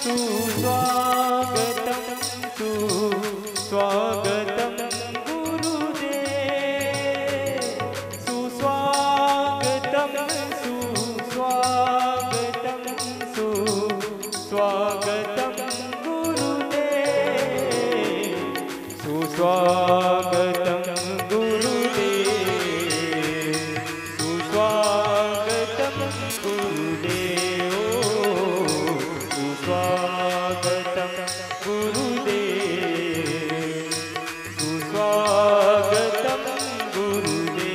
सुस्वागतं सुस्वागतं गुरुदेव सुस्वागतं सुस्वागतं सुस्वागतं गुरुदेव सुस्वागतं गुरुदेव सुस्वागतं गुरुदेव सुस्वागतं गुरुदेव सुस्वागतं गुरुदेव।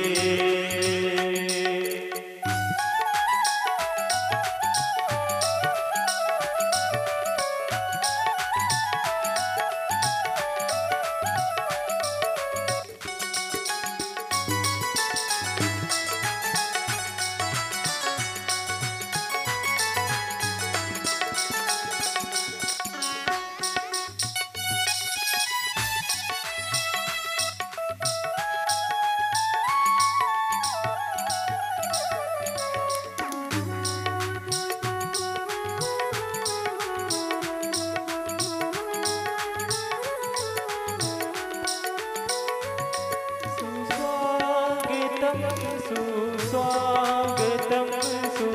सुस्वागतं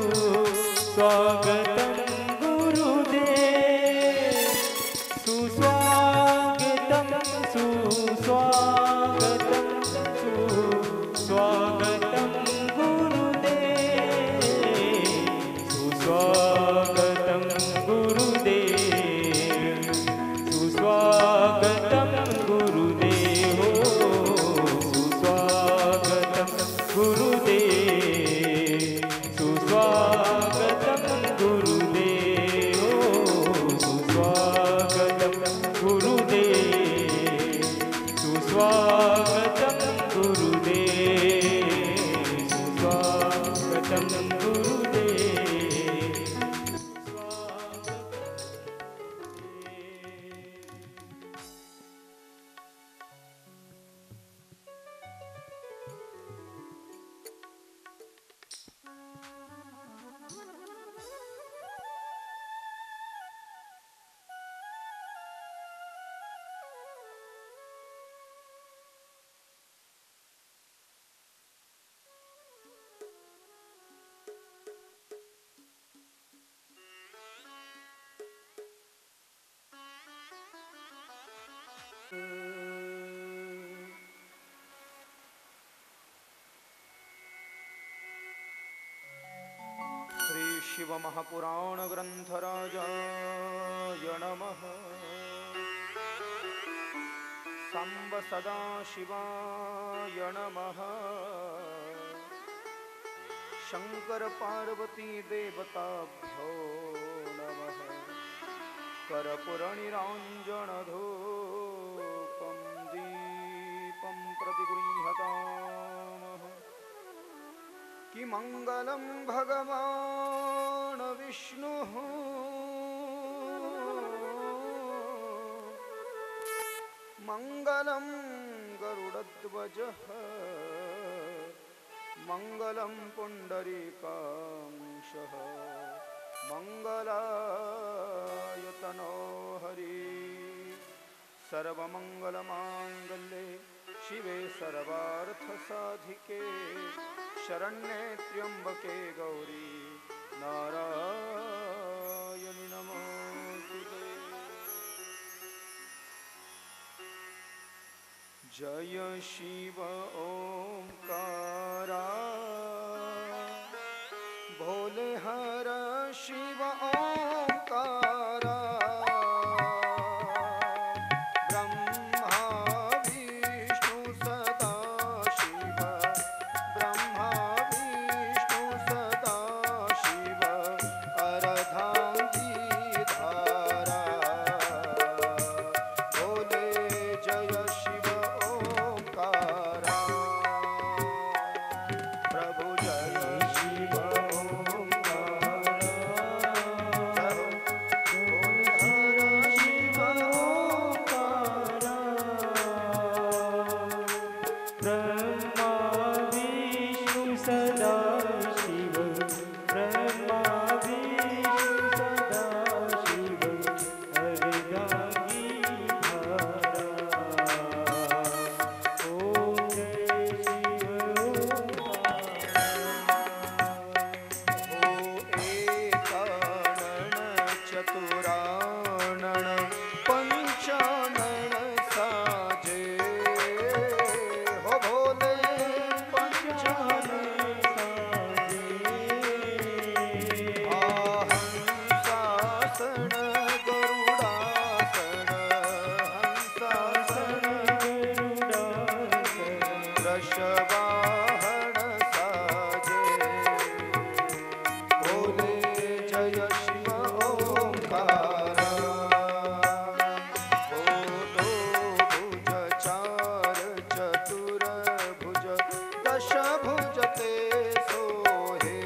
सुस्वागतं गुरुदेव सुस्वागतं सुस्वागतं सुस्वागतं गुरुदेव सुस्वागतं गुरुदेव सुस्वागतं गुरुदेव सुस्वागतं गुरुदेव सुस्वागतं गुरुदेव सुस्वागतं गुरुदेव सुस्वागतं गुरुदेव सुस्वागतं गुरुदेव। श्री शिव महापुराण ग्रंथराजाय नमः। सांब सदा शिवाय नमः। शंकर पार्वती देवताभ्यो नमः। कर्पूर निरांजन धूपं दीपं प्रतिगृह्यतामः। कि मंगलं भगवान् विष्णुः मंगलं गरुडध्वजः मंगलं पुंडरीकाक्षः मंगलाय तनो हरि। सर्वमंगलमांगल्ये शिवे सर्वार्थसाधिके शरण्ये त्र्यंबके गौरी नारायणि नमोस्तुते। जय शिव ओंकारा भोले हर शिव ओंकारा। प्रभु जय शिव ओंकारा जय शिव ओंकारा भुज चार चतुर्भुज दशभुज ते सोहे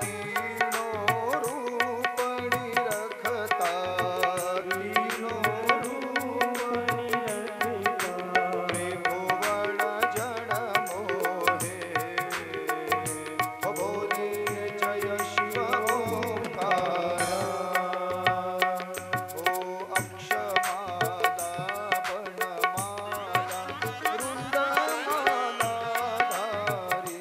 तीनों रूपणी रखता तीनों त्रिभुवन जन मोहे ओ बोले जय शिव ओंकारा ओ अक्षमाला वनमाला वृंदमाला धारी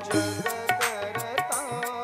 जग करता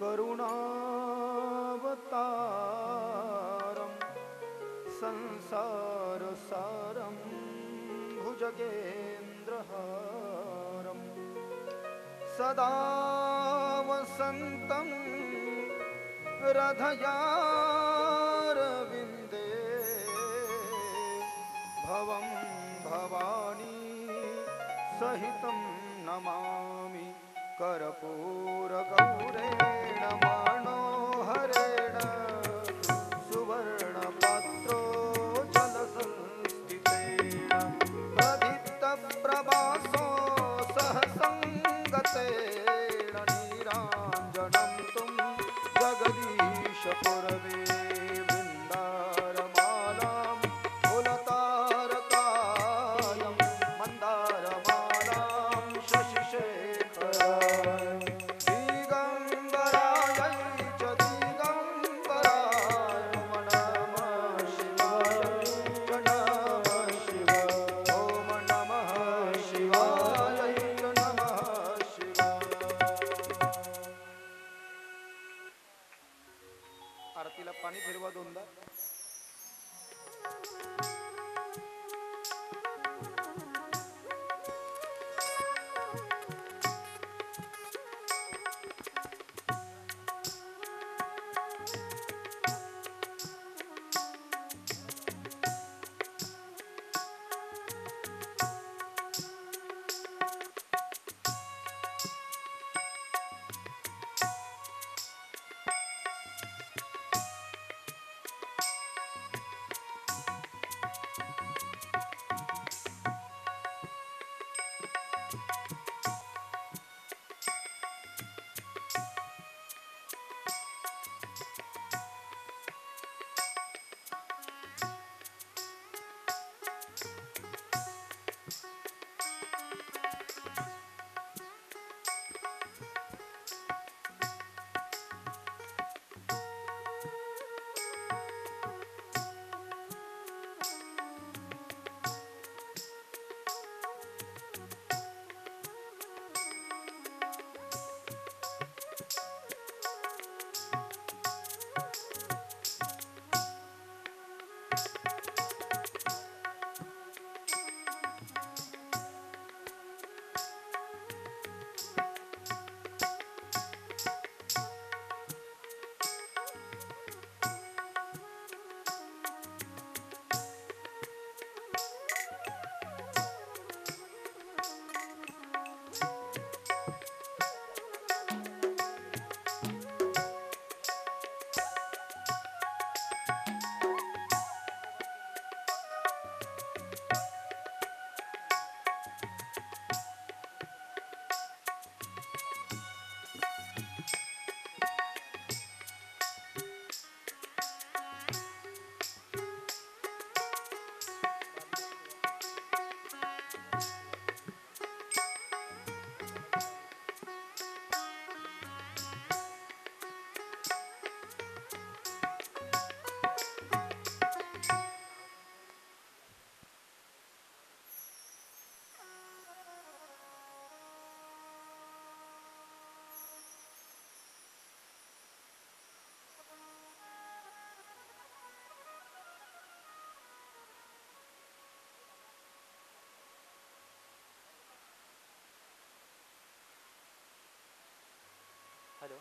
करुणावतारं संसारसारं भुजगेन्द्रहारं सदा वसन्तं हृदयारविन्दे भवं भवानी सहितं नमामि कर्पूरगौरेण मनोहरेण सुवर्णपात्रो जलसंस्थितेन प्रथितप्रभासो सहसङ्गतेन नीराञ्जनं तुं जगदीशपुरवे वृन्दारमालां कुलतारकायं मन्दारमालां शशिशेखराय दिगम्बराय च दिगम्बराय नमः शिवाय च नमः शिवाय ॐ नमः शिवाय च नमः शिवाय। आरतीला पाणी फिरवा दोनदा। हेलो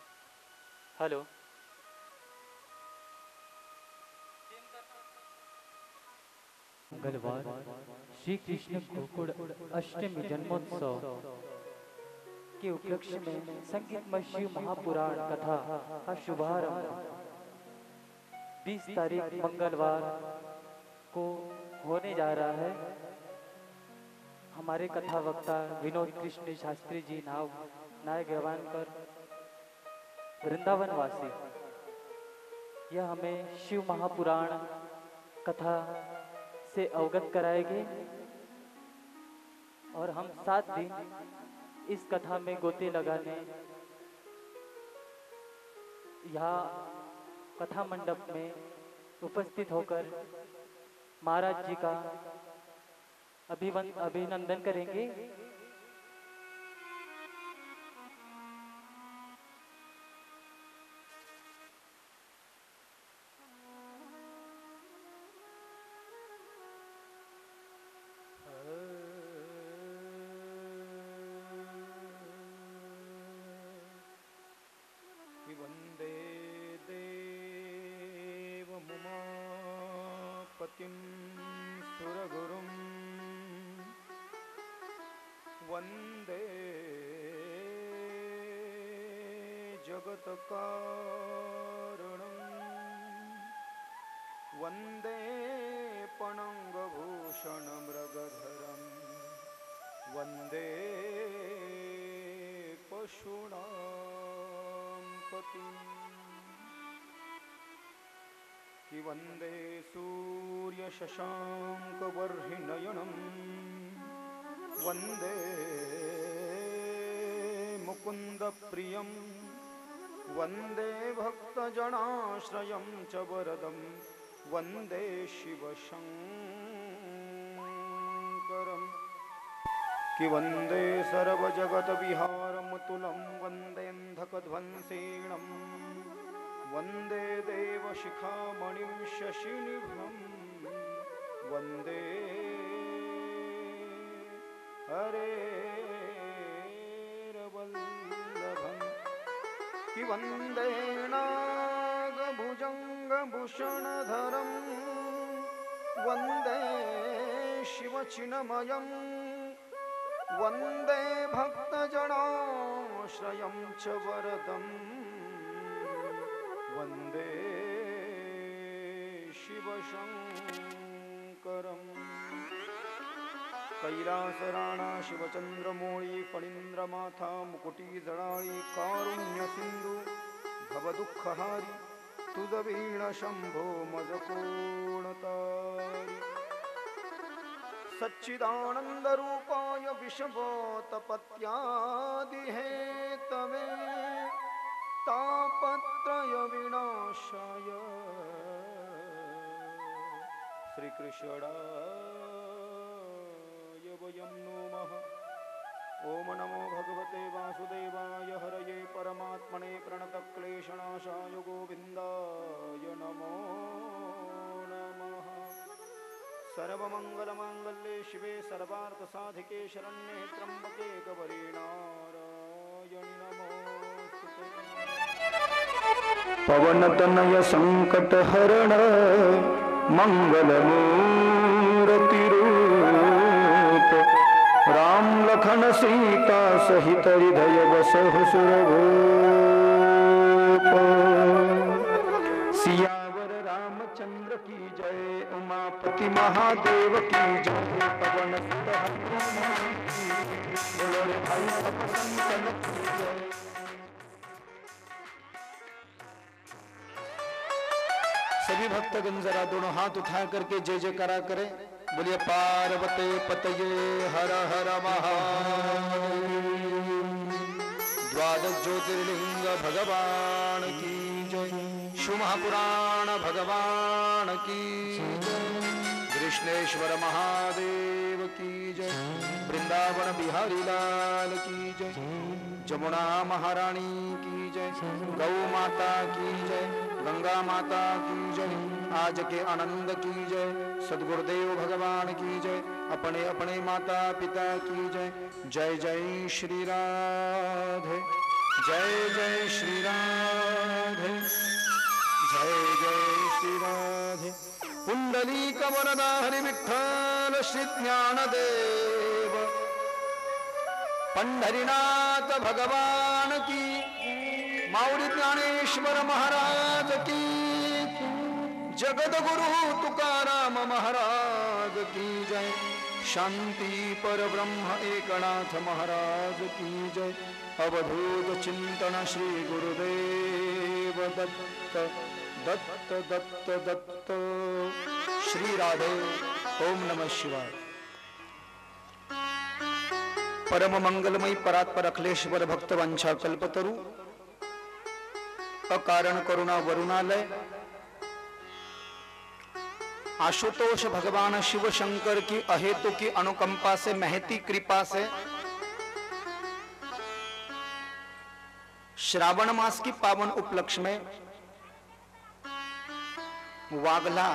हेलो मंगलवार श्री कृष्ण गोकुल अष्टमी जन्मोत्सव के उपलक्ष्य में संगीतमय शिव महापुराण कथा का शुभारंभ 20 तारीख मंगलवार को होने जा रहा है। हमारे कथा वक्ता विनोद कृष्ण शास्त्री जी नायक गवानकर वृंदावन वासी यह हमें शिव महापुराण कथा से अवगत कराएंगे और हम 7 दिन इस कथा में गोते लगाने यहाँ कथा मंडप में उपस्थित होकर महाराज जी का अभिनंदन करेंगे। वन्दे देवमुमापतिं सुरगुरुं वन्दे जगत्कारणं वन्दे पणङ्गभूषणमृगधरं वन्दे पशूनां पतिम् कि वन्दे सूर्यशशाङ्कवर्हिनयनं वन्दे मुकुन्दप्रियं वन्दे भक्तजनाश्रयं च वरदं वन्दे शिवशङ्करम् कि वन्दे सर्वजगद्विहारमतुलं वन्देऽन्धकध्वंसेणं वन्दे देवशिखामणिं शशिनिभं वन्दे हरेर्वल्लभम् कि वन्दे नागभुजङ्गभूषणधरं वन्दे शिवचिन्मयं वन्दे भक्तजनाश्रयं च वरदं वन्दे शिवशङ्करम् कैलासराणा शिवचन्द्रमौळी फणीन्द्रमाथा मुकुटीजडाळी कारुण्यसिन्धु भवदुःखहारी तुझवीणशम्भो मजकोणतारी सच्चिदानन्दरूपाय विषभोतपत्यादिहेतवे तापत्रयविनाशाय श्रीकृष्णाय वयं नमः। ओम नमो भगवते वासुदेवाय हरये परमात्मने प्रणतक्लेशनाशाय गोविन्दाय नमो नमः। सर्वमङ्गलमाङ्गल्ये शिवे सर्वार्थसाधिके शरण्ये त्र्यम्बके गौरी नारायणि नमोस्तुते। पवनतनय संकटहरण मंगलमूर्तिरूप राम लखन सीता सहित हृदय बसहु सुरभूप। सियावर रामचंद्र की जय उमापति महादेव की जय पवन सुत हनुमान की बोलो रे भाई सब संतन की जय। सभी भक्तगण जरा दोनों हाथ उठा करके जय जयकारा करें। बोलिए पार्वती पतये हर हर महादेव। द्वादश ज्योतिर्लिंग भगवान की जय। शिव महापुराण भगवान की जय। कृष्णेश्वर महादेव की जय। वृंदावन बिहारी लाल की जय। जमुना महारानी की जय। गौ माता की जय। गंगा माता की जय। आज के आनंद की जय। सद्गुरुदेव भगवान की जय। अपने अपने माता पिता की जय। जय जय श्री राधे। जय जय श्री राधे। जय जय श्री राधे। पुंडलीक वरदा हरि विठ्ठल श्री ज्ञानदेव पंढरीनाथ भगवान की। माऊली ज्ञानेश्वर महाराज की। जगद्गुरु तुकाराम महाराज की जय। शांति पर ब्रह्म एकनाथ महाराज की जय। अवधूत चिंतन श्री गुरुदेव दत्त दत्त दत्त दत्त। श्री राधे। ओम नमः शिवाय। परम मंगलमयी परात्पर अखिलेश्वर भक्त वंशा कल्पतरु अकारण करुणा वरुणालय आशुतोष भगवान शिव शंकर की अहेतु की अनुकंपा से महती कृपा से श्रावण मास की पावन उपलक्ष्य में वागला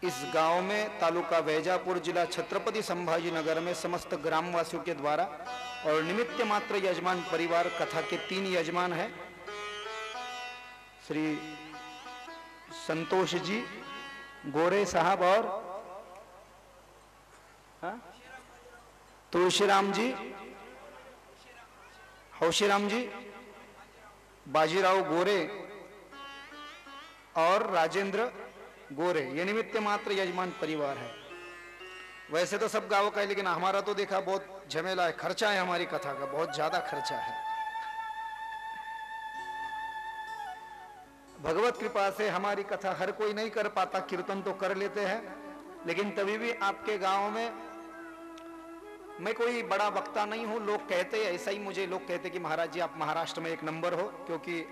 इस गांव में तालुका वैजापुर जिला छत्रपति संभाजी नगर में समस्त ग्रामवासियों के द्वारा और निमित्त मात्र यजमान परिवार कथा के 3 यजमान हैं श्री संतोष जी गोरे साहब और तुलसीराम जी, हौशीराम जी, बाजीराव गोरे और राजेंद्र गोरे, ये निमित्त मात्र यजमान परिवार है। वैसे तो सब गाँव का है, लेकिन हमारा तो देखा बहुत झमेला है, खर्चा है हमारी कथा का, बहुत ज्यादा खर्चा है। भगवत कृपा से हमारी कथा हर कोई नहीं कर पाता, कीर्तन तो कर लेते हैं, लेकिन तभी भी आपके गांव में, मैं कोई बड़ा वक्ता नहीं हूं, लोग कहते हैं ऐसा ही, मुझे लोग कहते कि महाराज जी आप महाराष्ट्र में एक नंबर हो, क्योंकि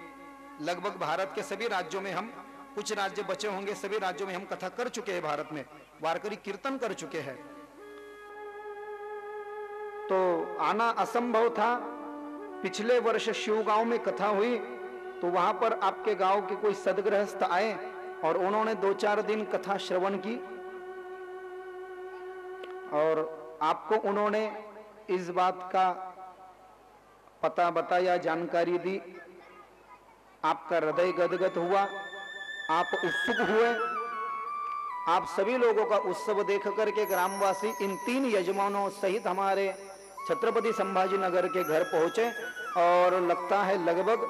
लगभग भारत के सभी राज्यों में हम, कुछ राज्य बचे होंगे, सभी राज्यों में हम कथा कर चुके हैं, भारत में वारकरी कीर्तन कर चुके हैं। तो आना असंभव था। पिछले वर्ष शिवगांव में कथा हुई तो वहां पर आपके गांव के कोई सदगृहस्थ आए और उन्होंने 2-4 दिन कथा श्रवण की और आपको उन्होंने इस बात का पता बताया, जानकारी दी, आपका हृदय गदगद हुआ, आप उत्सुक हुए। आप सभी लोगों का उत्सव देख करके ग्रामवासी इन 3 यजमानों सहित हमारे छत्रपति संभाजी नगर के घर पहुंचे और लगता है लगभग,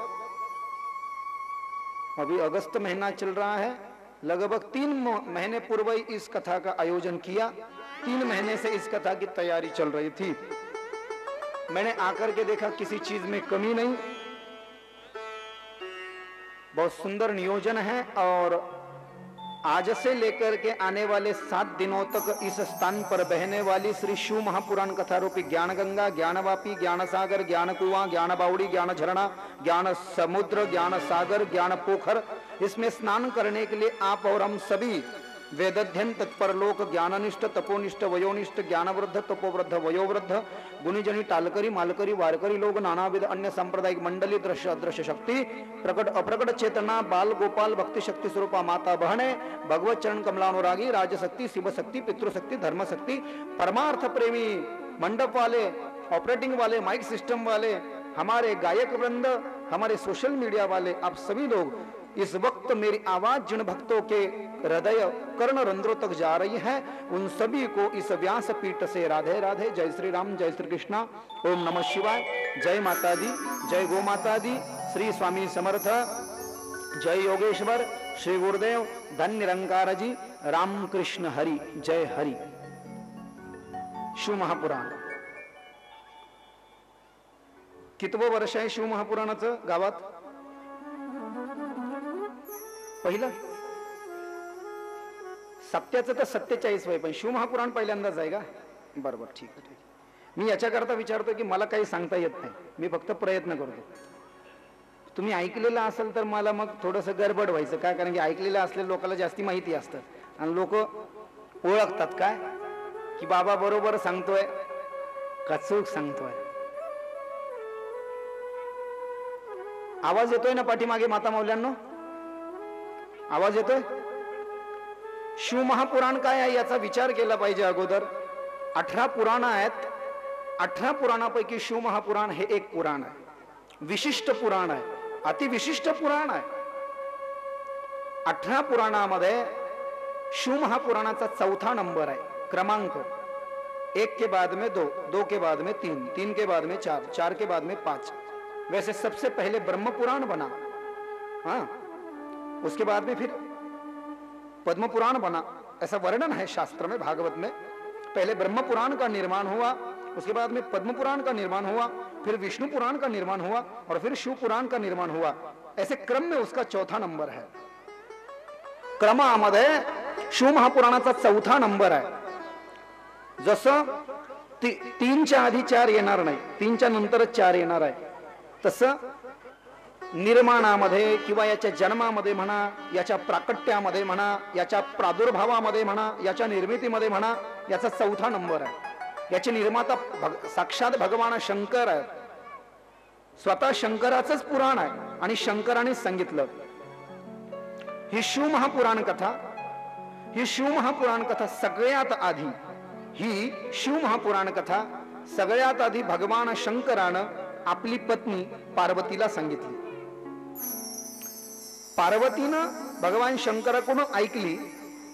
अभी अगस्त महीना चल रहा है, लगभग 3 महीने पूर्व ही इस कथा का आयोजन किया। 3 महीने से इस कथा की तैयारी चल रही थी। मैंने आकर के देखा किसी चीज में कमी नहीं, बहुत सुंदर नियोजन है और आज से लेकर के आने वाले 7 दिनों तक इस स्थान पर बहने वाली श्री शिव महापुराण कथा रूपी ज्ञान गंगा, ज्ञानवापी, ज्ञान सागर, ज्ञान कुआं, ज्ञान बावड़ी, ज्ञान झरना, ज्ञान समुद्र, ज्ञान सागर, ज्ञान पोखर, इसमें स्नान करने के लिए आप और हम सभी वेदध्यन तत्पर लोक, ज्ञाननिष्ठ, तपोनिष्ठ, वयोनिष्ठ, ज्ञानवृद्ध, तपोवृद्ध, वयोवृद्ध, गुणीजनी, टालकरी, मालकरी, वारकरी लोग, नानाविध अन्य सांप्रदायिक मंडली, दृश्य अदृश्य शक्ति, प्रकट अप्रकट चेतना, बाल गोपाल, भक्ति शक्ति स्वरूपा माता बहने, भगवत चरण कमलानुरागी, राजशक्ति, शिव शक्ति, पितृशक्ति, धर्म शक्ति, परमार्थ प्रेमी, मंडप वाले, ऑपरेटिंग वाले, माइक सिस्टम वाले, हमारे गायक वृंद, हमारे सोशल मीडिया वाले, आप सभी लोग, इस वक्त मेरी आवाज जिन भक्तों के हृदय कर्ण रंध्रों तक जा रही है, उन सभी को इस व्यास पीठ से राधे राधे, जय श्री राम, जय श्री कृष्णा, ओम नमः शिवाय, जय माता दी, जय गो माता दी, श्री स्वामी समर्थ, जय योगेश्वर, श्री गुरुदेव, धन्य निरंकार जी, राम कृष्ण हरि, जय हरि। शिव महापुराण कितवं वर्ष आहे शिव महापुराणाचं गावात? पहिलं. सत्याचं तर 47 वय, पण शिव महापुराण पहिल्यांदाच आहे का? बरोबर, ठीक आहे. मी याच्याकरता विचारतो की मला काही सांगता येत नाही, मी फक्त प्रयत्न करतो. तुम्ही ऐकलेलं असेल तर मला मग थोडंसं गडबड व्हायचं, काय कारण की ऐकलेलं असलेल्या लोकांना जास्ती माहिती असतं आणि लोक ओळखतात काय की बाबा बरोबर सांगतोय का चूक सांगतोय. आवाज येतोय ना पाठीमागे माता मौल्यांनो? आवाज येतोय? शिव महापुराण काय आहे याचा विचार केला पाहिजे अगोदर. 18 पुराण आहेत. 18 पुराणापैकी शिव महापुराण हे एक पुराण आहे, विशिष्ट पुराण आहे, अतिविशिष्ट पुराण आहे. 18 पुराणामध्ये शिव महापुराणाचा 4था नंबर है, क्रमांक. 1 के बाद में 2, 2 के बाद में 3, 3 के बाद में 4, 4 के बाद में 5. वैसे सबसे पहले ब्रह्म पुराण बना, हाँ, उसके बाद में फिर पद्म पुराण बना, ऐसा वर्णन है शास्त्र में, भागवत में. पहले ब्रह्म पुराण का निर्माण हुआ, उसके बाद में पद्म पुराण का निर्माण हुआ, फिर विष्णु पुराण का निर्माण हुआ और फिर शिव पुराण का निर्माण हुआ. ऐसे क्रम में उसका 4था नंबर है. क्रमामध्ये शिव महापुराणाचा 4था नंबर आहे. जसं 3च्या आधी 4 येणार नाही, 3च्या नंतरच 4 येणार आहे, तसं निर्माणामध्ये किंवा याच्या जन्मामध्ये म्हणा, याच्या प्राकट्यामध्ये म्हणा, याच्या प्रादुर्भावामध्ये म्हणा, याच्या निर्मितीमध्ये म्हणा, याचा 4था नंबर आहे. याचे निर्माता साक्षात भगवान शंकर आहेत. स्वतः शंकराचंच पुराण आहे आणि शंकराने सांगितलं. ही शिव महापुराण कथा, ही शिव महापुराण कथा सगळ्यात आधी, ही शिव महापुराण कथा सगळ्यात आधी भगवान शंकरानं आपली पत्नी पार्वतीला सांगितली. पार्वतीनं भगवान शंकराकडून ऐकली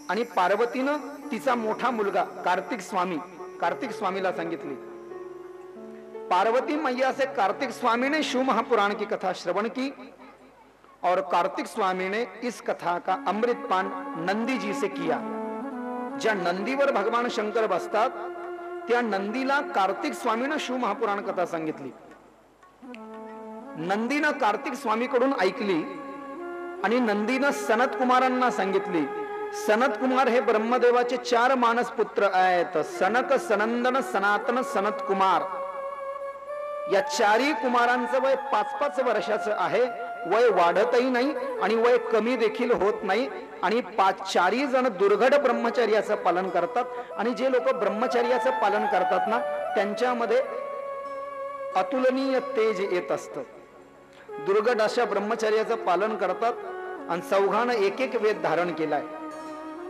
आणि पार्वतीनं तिचा मोठा मुलगा कार्तिक स्वामीला सांगितली। पार्वती मैया से कार्तिक स्वामी ने शिव महापुराण की कथा श्रवण की और कार्तिक स्वामी ने इस कथा का अमृतपान नंदी जी से किया। ज्या नंदीवर भगवान शंकर बसतात त्या नंदीला कार्तिक स्वामीने शिव महापुराण कथा सांगितली। नंदीनं कार्तिक स्वामीकडून ऐकली आणि नंदीनं सनत कुमारांना सांगितली। सनत कुमार हे ब्रह्मदेवाचे 4 मानस पुत्र आहेत, सनक, सनंदन, सनातन, सनत कुमार। या 4ही कुमारांचं वय 5-5 वर्षाचं आहे। वय वाढतही नाही आणि वय कमी देखील होत नाही आणि 4ही जण दुर्घट ब्रह्मचर्याचं पालन करतात आणि जे लोक ब्रह्मचर्याचं पालन करतात ना त्यांच्यामध्ये अतुलनीय तेज येत असतं। दुर्घट अशा ब्रह्मचर्याचं पालन करतात आणि चौघानं एक वेद धारण केलाय।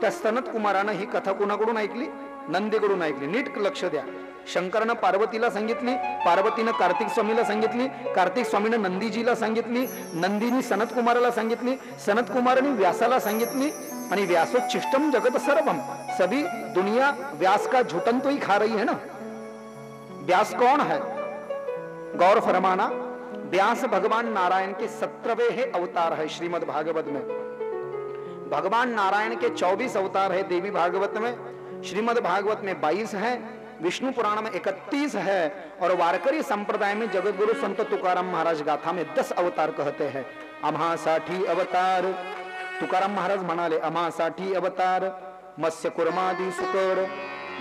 त्या सनत कुमारानं ही कथा कुणाकडून ऐकली? नंदीकडून ऐकली। नीट लक्ष द्या। शंकरानं पार्वतीला सांगितली, पार्वतीनं कार्तिक स्वामीला सांगितली, कार्तिक स्वामीनं नंदीजीला सांगितली, नंदीनी सनत कुमाराला सांगितली, सनत कुमारांनी व्यासाला सांगितली आणि व्यासोच्छिष्टम जगत सर्वम, सभी दुनिया व्यास का झूठन तो ही खा रही है ना। व्यास कौन है? गौर फरमाना, व्यास भगवान नारायण के 17वें है अवतार है। श्रीमद् भागवत में भगवान नारायण के 24 अवतार है। देवी भागवत में, श्रीमद् भागवत में 22 है, विष्णु पुराण में 31 है और वारकरी संप्रदाय में जगतगुरु संत तुकाराम महाराज गाथा में 10 अवतार कहते हैं। आम्हासाठी अवतार, तुकाराम महाराज म्हणाले आम्हासाठी अवतार, मत्स्य कुर्मादी सुकर,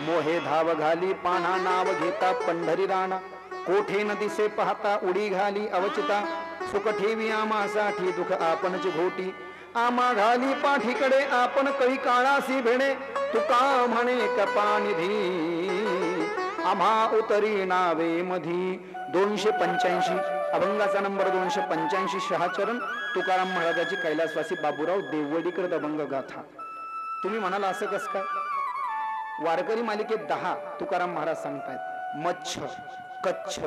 मोहे धाव घाली पाना नाव घेता पंढरी राणा, कोठे नदीसे पाहता उडी घाली अवचिता, सुख ठेवी आम्हासाठी दुःख आपणच घोटी, आम्हा घाली पाठीकडे आपण कळी काळासी भेणे, तुका म्हणे कपानिधी आम्हा उतरी नावे मधी। 285 अभंगाचा नंबर 285 शहाचरण तुकाराम महाराजाची कैलासवासी बाबूराव देववडीकर अभंग गाथा। तुम्ही म्हणाला असं कस काय? वारकरी मालिकेत 10 तुकाराम महाराज सांगतायत। मच्छ, कच्छ,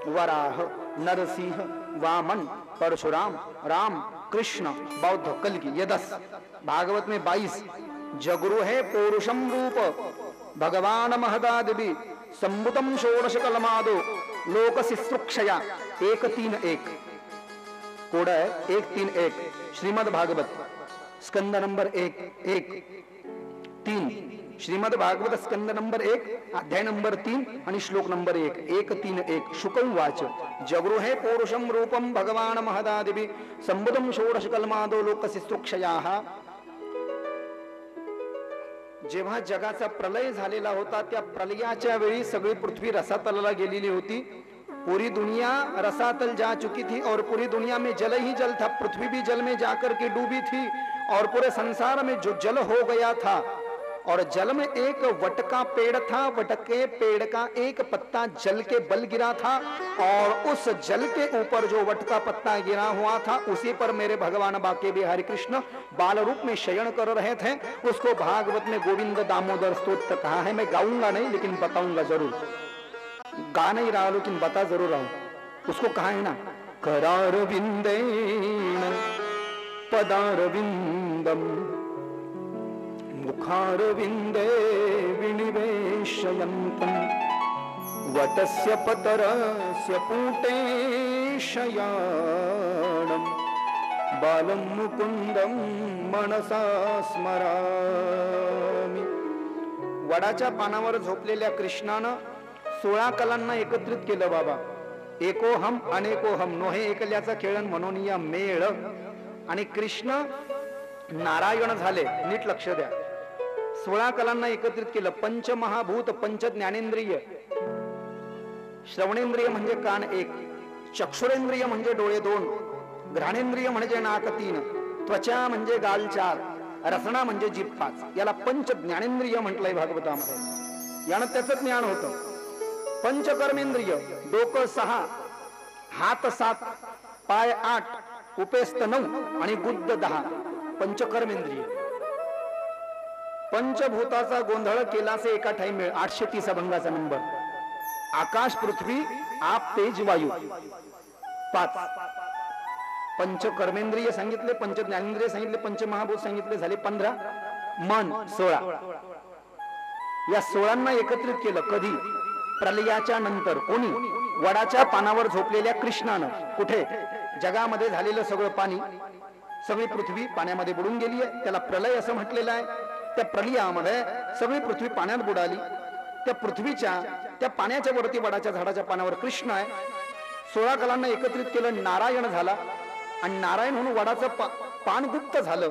वराह, नरसिंह, वामन, परशुराम, राम, कृष्ण, बौद्ध, कल्कि, ये 10। भागवत में 22। जगुरु है पौरुषम रूप भगवान महदादिवि, संबुतम षोडश कलमादो लोक शिश्रुक्षया 131 कोड है 131। श्रीमद् भागवत स्कंद नंबर 1-1-3, श्रीमद् भागवत स्कंद नंबर 1 अध्याय नंबर 3 आणि श्लोक नंबर 1-1-3-1। शुकवाच जगुरु है पौरुषम रूपम भगवान महदादिवि, संबुतम षोडश कलमादो लोक शिश्रुक्षयाः। जेव्हा जगाचा प्रलय झालेला होता त्या प्रलयाच्या वेळी सगळी पृथ्वी रसातलाला गेलेली होती। पूरी दुनिया रसातल जा चुकी थी और पूरी दुनिया में जल ही जल था। पृथ्वी भी जल में जाकर के डूबी थी और पूरे संसार में जो जल हो गया था और जल में एक वटका पेड़ था, वटके पेड़ का एक पत्ता जल के बल गिरा था और उस जल के ऊपर जो वटका पत्ता गिरा हुआ था उसी पर मेरे भगवान बाके बिहारी कृष्ण बाल रूप में शयन कर रहे थे। उसको भागवत में गोविंद दामोदर स्तोत्र कहा है। मैं गाऊंगा नहीं लेकिन बताऊंगा जरूर, गा नहीं रहा लेकिन बता जरूर रहा हूं। उसको कहा है ना, करार विंदेन पदारविंदम मुखारविंदे विनिवेशयन्तं, वटस्य पतरस्य पूटे शयानं, बालं मुकुंदं मनसा स्मरामि। वडाच्या पानावर झोपलेल्या कृष्णानं 16 कलांना एकत्रित केलं बाबा। एको हम अनेको हम, नोहे एकल्याचा खेळण म्हणून या मेळ। आणि कृष्ण नारायण झाले। नीट लक्ष द्या। 16 कलांना एकत्रित केलं। पंचमहाभूत, पंच ज्ञानेंद्रिय, श्रवणेंद्रिय म्हणजे कान 1, चक्षुरेंद्रिय म्हणजे डोळे 2, घ्राणेंद्रिय म्हणजे नाक 3, त्वचा म्हणजे गाल 4, रसना म्हणजे जीभ 5। याला पंच ज्ञानेंद्रिय म्हटलंय भागवतामध्ये। यानं त्याचं ज्ञान होतं। पंचकर्मेंद्रिय, डोकं 6, हात 7, पाय 8, उपेस्त 9 आणि गुद्द 10। पंचकर्मेंद्रिय। पंचभूताचा गोंधळ केला से एका ठाई मिळ। 830 अभंगाचा नंबर। आकाश, पृथ्वी, आप, तेज, वायू 5। पंच कर्मेंद्रिय सांगितले, पंच ज्ञानेंद्रिय सांगितले, पंच महाभूत सांगितले, झाले 15, मन 16. या 16 एकत्रित केलं. कधी? प्रलयाच्या नंतर. कोणी? वडाच्या पानावर झोपलेल्या कृष्णानं. कुठे? जगामध्ये झालेलं सगळं पाणी, सगळी पृथ्वी पाण्यामध्ये बुडून गेली आहे, त्याला प्रलय असं म्हटलेलं आहे. त्या प्रलयामध्ये सगळी पृथ्वी पाण्यात बुडाली. त्या पृथ्वीच्या त्या पाण्याच्या वरती वडाच्या झाडाच्या पानावर कृष्ण आहे. 16 कलांना एकत्रित केलं, नारायण झाला. आणि नारायण म्हणून वडाचं पान गुप्त झालं.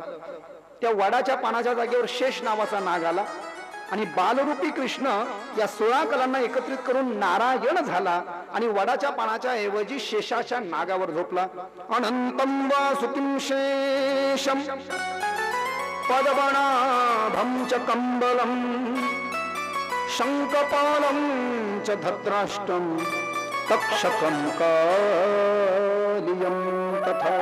त्या वडाच्या पानाच्या जागेवर शेष नावाचा नाग आला आणि बालरूपी कृष्ण या 16 कलांना एकत्रित करून नारायण झाला आणि वडाच्या पानाच्या ऐवजी शेषाच्या नागावर झोपला. अनंतम वासुकिं शेषम पदवनाभं च कंबलम शंखपालं च धत्राष्टम तक्षकं कालियं तथा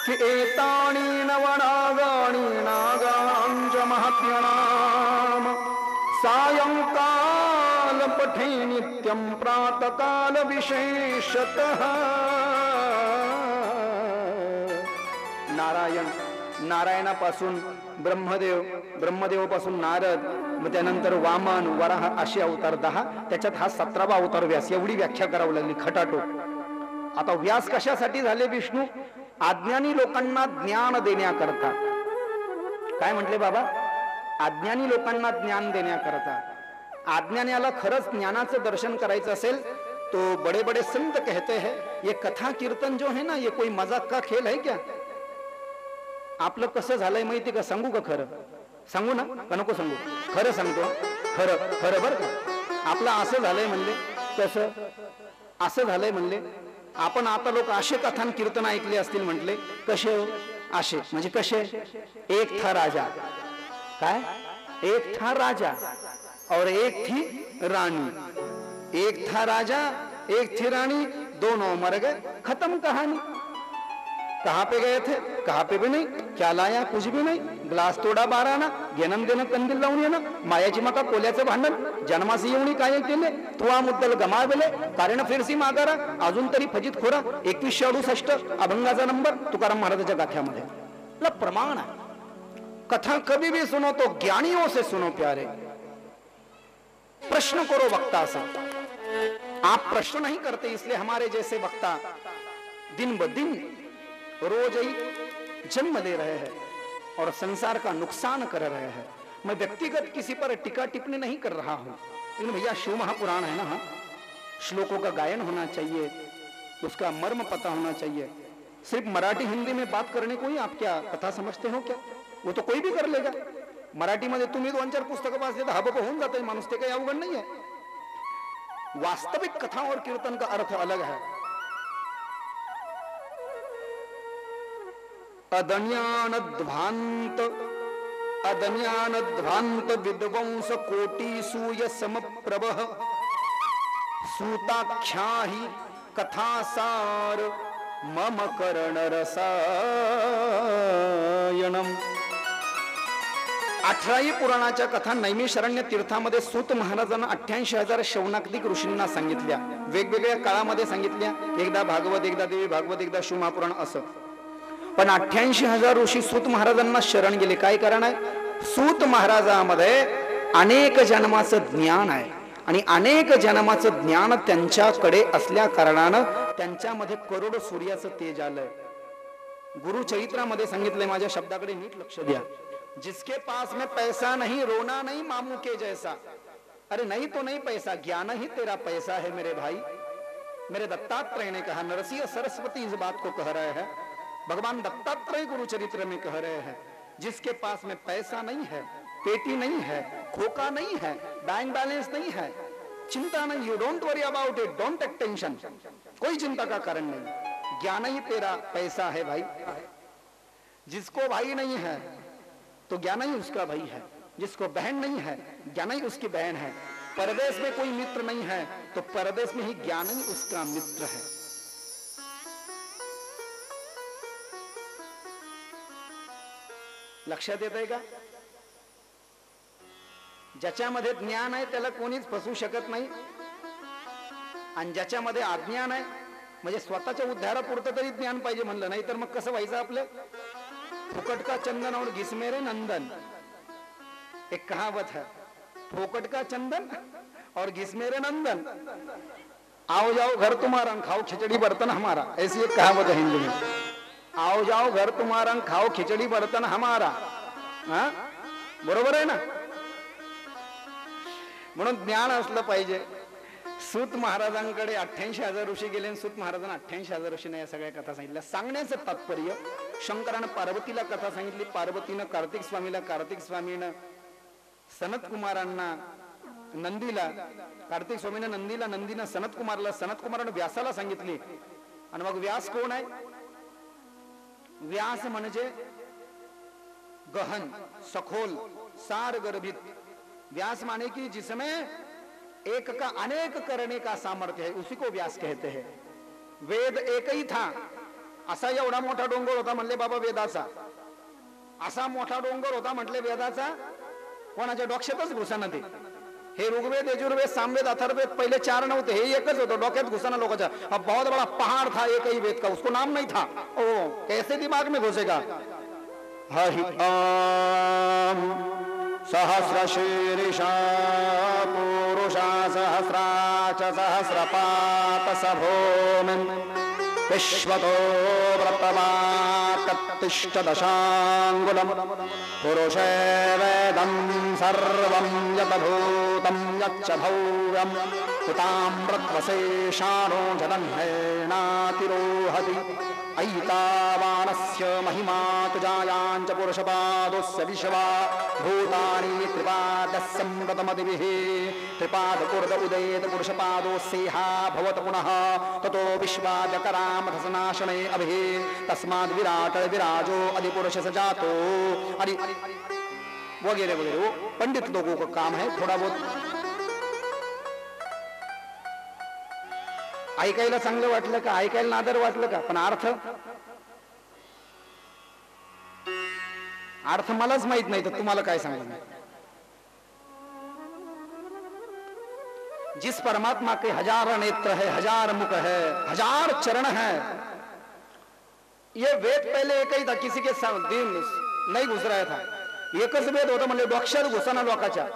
कि एतानि नवनागानि नागानां च महात्म्यानां सायंकाल पठे नित्यं प्रातःकाल विशेषतः. नारायण, नारायणापासून ब्रह्मदेव, ब्रह्मदेवापासून नारद, मग त्यानंतर वामन, वराह असे अवतार 10. त्याच्यात हा 17वा अवतार व्यास. एवढी व्याख्या करावी लागली खटाटोप. आता व्यास कशासाठी झाले विष्णू? अज्ञानी लोकांना ज्ञान देण्याकरता. काय म्हटले बाबा? अज्ञानी लोकांना ज्ञान देण्याकरता. अज्ञान्याला खरंच ज्ञानाचं दर्शन करायचं असेल तो बड़े बड़े संत कहते हैं ये कथा कीर्तन जो है ना ये कोई मजाक का खेल है क्या? आपलं कसं झालंय माहिती का? सांगू का खरं? सांगू ना का नको सांगू? खरं सांगतो. खरं खरं बरं का? आपलं असं झालंय म्हणले. कसं असं झालंय म्हणले? आपण आता लोक असे कथान कीर्तन ऐकले असतील म्हटले. कसे? असे म्हणजे कसे? एक था राजा. काय? एक था राजा और एक थी रानी. एक था राजा, एक थी रानी, दोनों मर गए, खत्म कहानी. कहां पे गए थे? कहां पे भी नहीं. क्या लाया? कुछ भी नाही. ग्लास तोडा 12 ना, घेणं देणं कंदील लावून येणं, मायाची माका कोल्याचं भांडण, जन्मासी येऊनी काय केले, तुवा मुद्दल गमावले, कारण फिरसी मागारा, अजून तरी फजित खोरा. 2168 अभंगाचा नंबर तुकाराम महाराजांच्या गाथ्यामध्ये. प्रमाण है. कथा कभी भी सुनो तो ज्ञानियों से सुनो प्यारे. प्रश्न करो वक्ता से. आप प्रश्न नहीं करते, इसलिए हमारे जैसे वक्ता दिन ब दिन रोज ही जन्म ले रहे हैं और संसार का नुकसान कर रहे हैं. मैं व्यक्तिगत किसी पर टीका टिप्पणी नहीं कर रहा हूं, लेकिन भैया शिव महापुराण है ना, श्लोकों का गायन होना चाहिए, उसका मर्म पता होना चाहिए. सिर्फ मराठी हिंदी में बात करने को ही आप क्या कथा समझते हो क्या? वो तो कोई भी कर लेगा. मराठी मध्ये तुम्ही 2-4 पुस्तकं वाचले तर हबप होऊन जाते माणूस. ते काही अवघड नाही है. वास्तविक कथा और कीर्तन का अर्थ अलग है. अदन्यानध्वांत विद्वंस कोटि सूय समप्रभः सूताख्याहि कथासार मम कर्ण रसायनम. 18ही पुराणाच्या कथा नैमिषारण्य तीर्थामध्ये सूत महाराजांना 88,000 शौनकादिक ऋषींना सांगितल्या. वेगवेगळ्या काळामध्ये सांगितल्या. एकदा भागवत, एकदा देवी भागवत, एकदा शिव महापुराण असं. पण 88,000 ऋषी सूत महाराजांना शरण गेले. काय कारण आहे? सूत महाराजांमध्ये अनेक जन्माचं ज्ञान आहे आणि अनेक जन्माचं ज्ञान त्यांच्याकडे असल्या कारणानं त्यांच्यामध्ये करोड सूर्याचं तेज आलंय. गुरुचरित्रामध्ये सांगितलंय, माझ्या शब्दाकडे नीट लक्ष द्या. जिसके पास में पैसा नहीं, रोना नहीं मामू के जैसा. अरे नहीं तो नहीं पैसा, ज्ञान ही तेरा पैसा है मेरे भाई. मेरे दत्तात्रेय ने कहा, नरसिंह सरस्वती इस बात को कह रहे हैं, भगवान दत्तात्रेय गुरुचरित्र में कह रहे हैं, जिसके पास में पैसा नहीं है, पेटी नहीं है, खोका नहीं है, बैंक बैलेंस नहीं है, चिंता नहीं, you don't worry about it, don't take tension, कोई चिंता का कारण नहीं. ज्ञान ही तेरा पैसा है भाई. जिसको भाई नहीं है तो ज्ञान ही उसका भाई है. जिसको बहन नहीं है, ज्ञान ही उसकी बहन है. परदेश में कोई मित्र नहीं है तो परदेश में ही ज्ञान ही उसका मित्र है. लक्षात येत आहे का? ज्याच्यामध्ये ज्ञान आहे त्याला कोणीच फसवू शकत नाही आणि ज्याच्यामध्ये अज्ञान आहे म्हणजे स्वतःच्या उद्धारापुरतं तरी ज्ञान पाहिजे म्हणलं, नाही तर मग कसं व्हायचं आपलं? फुकट का चंदन और घिसमेरे नंदन, एक कहावत है, फोकट का चंदन और घिसमेरे नंदन, आओ जाओ घर तुम्हारा खाओ खिचड़ी बर्तन हमारा, ऐसी एक कहावत है हिंदी में। आओ जाओ घर तुम्हारा खाओ खिचड़ी बर्तन हमारा, हा बरोबर आहे ना? म्हणून ज्ञान असलं पाहिजे. सूत महाराजांकडे 88,000 ऋषी गेले आणि सूत महाराजांना 88,000 ऋषीने या सगळ्या कथा सांगितल्या. सांगण्याचं तात्पर्य, शंकरानं पार्वतीला कथा सांगितली, पार्वतीनं कार्तिक स्वामीला, कार्तिक स्वामीनं सनत कुमारांना, नंदीला, कार्तिक स्वामीनं नंदीला, नंदीनं सनत कुमारला, सनत कुमारानं व्यासाला सांगितली. आणि मग व्यास कोण आहे? व्यास म्हणजे गहन, सखोल, सार गर्भित. व्यास माने कि जिसमें एक का अनेक करने का सामर्थ्य है, उसी को व्यास कहते हैं. वेद एकही था, असा एवढा मोठा डोंगर होता म्हणले बाबा वेदाचा. असा मोठा डोंगर होता म्हटले वेदाचा, कोणाच्या डोक्यातच घुसाना ते. हे ऋग्वेद, यजुर्वेद, सामवेद, अथर्ववेद पहिले 4 नव्हते, हे एकच होतं, डोक्यात घुसाना लोकांच्या. अब बहुत बड़ा पहाड़ था एक ही वेद का, उसको नाम नहीं था. ओ कैसे दिमाग में घुसेगा? हरि ओम सहस्रशीर्षा पुरुषा सहस्राच सहस्रपात सभोमिं विश्वतो व्रतवाकत्तिष्ठ दशांगुलम् पुरुषे वेदं सर्वं यत् भूतं यच्च भव्यं हुतामृतवशेषाणो जलह्नेनातिरोहति ऐतावानस्य महिमा तुजायाञ्च पुरुषपादोऽस्य विश्वा भूतानि त्रिपादस्य गतमदिभिः त्रिपादपूर्द उदेत पुरुषपादोऽस्येहा भवत पुनः ततो विश्वाजकरामथसनाशने अभिः तस्माद् विराट विराजो अधिपुरुष सजातो आदि वगैरह वगैरह. वो पंडित लोगों का काम है. थोड़ा बहुत ऐकायला चांगलं वाटलं का, ऐकायला नादर वाटलं का, पण अर्थ मलाच माहित नाही तर तुम्हाला काय सांगणार. जिस परमात्मा के 1000 नेत्र है, 1000 मुख है, 1000 चरण है, ये वेद पहले एक ही था, किसी के दिन नहीं घुस रहा था. एकच वेद होता म्हणजे डोक्यात घुसाना लोकांच्या.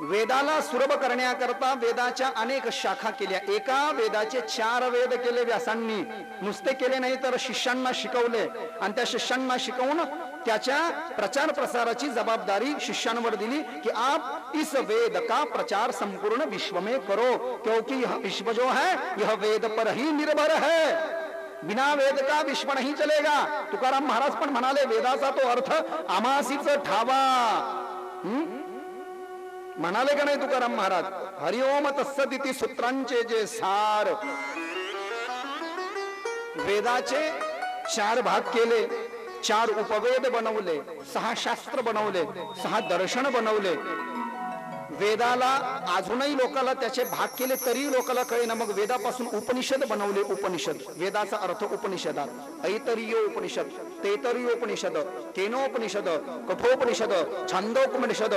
वेदाला सुलभ करण्याकरता वेदाच्या अनेक शाखा केल्या. एका वेदाचे 4 वेद केले व्यासांनी. नुसते केले नाही तर शिष्यांना शिकवले आणि त्या शिष्यांना शिकवून त्याच्या प्रचार प्रसाराची जबाबदारी शिष्यांवर दिली की आप इस वेद का प्रचार संपूर्ण विश्व में करो, क्योंकि यह विश्व जो है यह वेद पर ही निर्भर है. बिना वेद का विश्व नहीं चलेगा. तुकाराम महाराज पण म्हणाले वेदाचा तो अर्थ आमासीच ठावा. म्हणाले का नाही तुकाराम महाराज? हरिओम तत्सदिती सूत्रांचे जे सार. वेदाचे 4 भाग केले, 4 उपवेद बनवले, 6 शास्त्र बनवले, 6 दर्शन बनवले. वेदाला अजूनही लोकाला त्याचे भाग केले तरी लोकाला कळेना. मग वेदापासून उपनिषद बनवले. उपनिषद, वेदाचा अर्थ उपनिषदात. ऐतरीय उपनिषद, तैतरीय उपनिषद, केनोपनिषद, कठोपनिषद, छंदोपनिषद,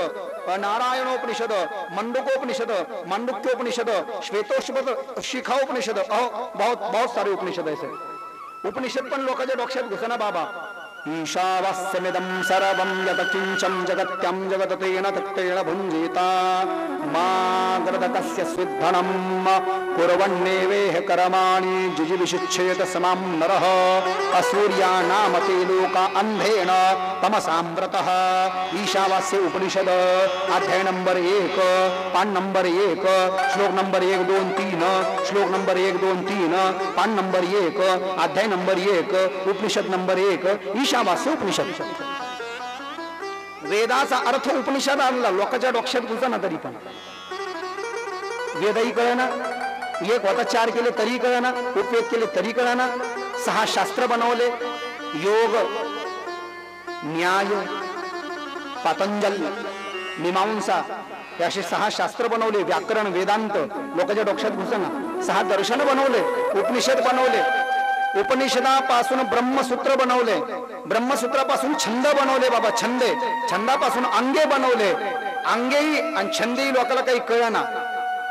नारायणोपनिषद, मंडुकोपनिषद, मांडुक्योपनिषद, श्वेतोपनिषद, शिखाउपनिषद. बहुत सारे उपनिषद ऐसे. उपनिषद पण लोकांच्या डोक्यात घुसना बाबा. ईशावास्यमिदं सर्वं यत् किंचं जगत्यां जगत् तेन तत्तेन भुञ्जीता मा ग्रदकस्य स्विद्धनं कुर्वन्नेवेह कर्माणि जिजीविषिच्छेत समां नरः असूर्यानाम ते लोका अंधेन तमसां व्रतः. ईशावास्य उपनिषद अध्याय नंबर 1, पान नंबर 1, श्लोक नंबर 1, 2, 3, श्लोक नंबर 1, 2, 3, पान नंबर 1, अध्याय नंबर 1, उपनिषद नंबर 1, ईशावास्य उपनिषद. वेदाचा अर्थ उपनिषद आणला. लोकांच्या डोक्यात घुसना तरी पण वेदही कळना. एक होता 4 केले तरी कळना, उपवेद केले तरी कळना. 6 शास्त्र बनवले. योग, न्याय, पातंजल, मीमांसा असे 6 शास्त्र बनवले. व्याकरण, वेदांत लोकांच्या डोक्यात घुसना. 6 दर्शन बनवले. उपनिषद बनवले. उपनिषदापासून ब्रह्मसूत्र बनवले. ब्रह्मसूत्रापासून छंद बनवले बाबा. छंदापासून अंगे बनवले. अंगेही आणि छंदही लोकांना काही कळना.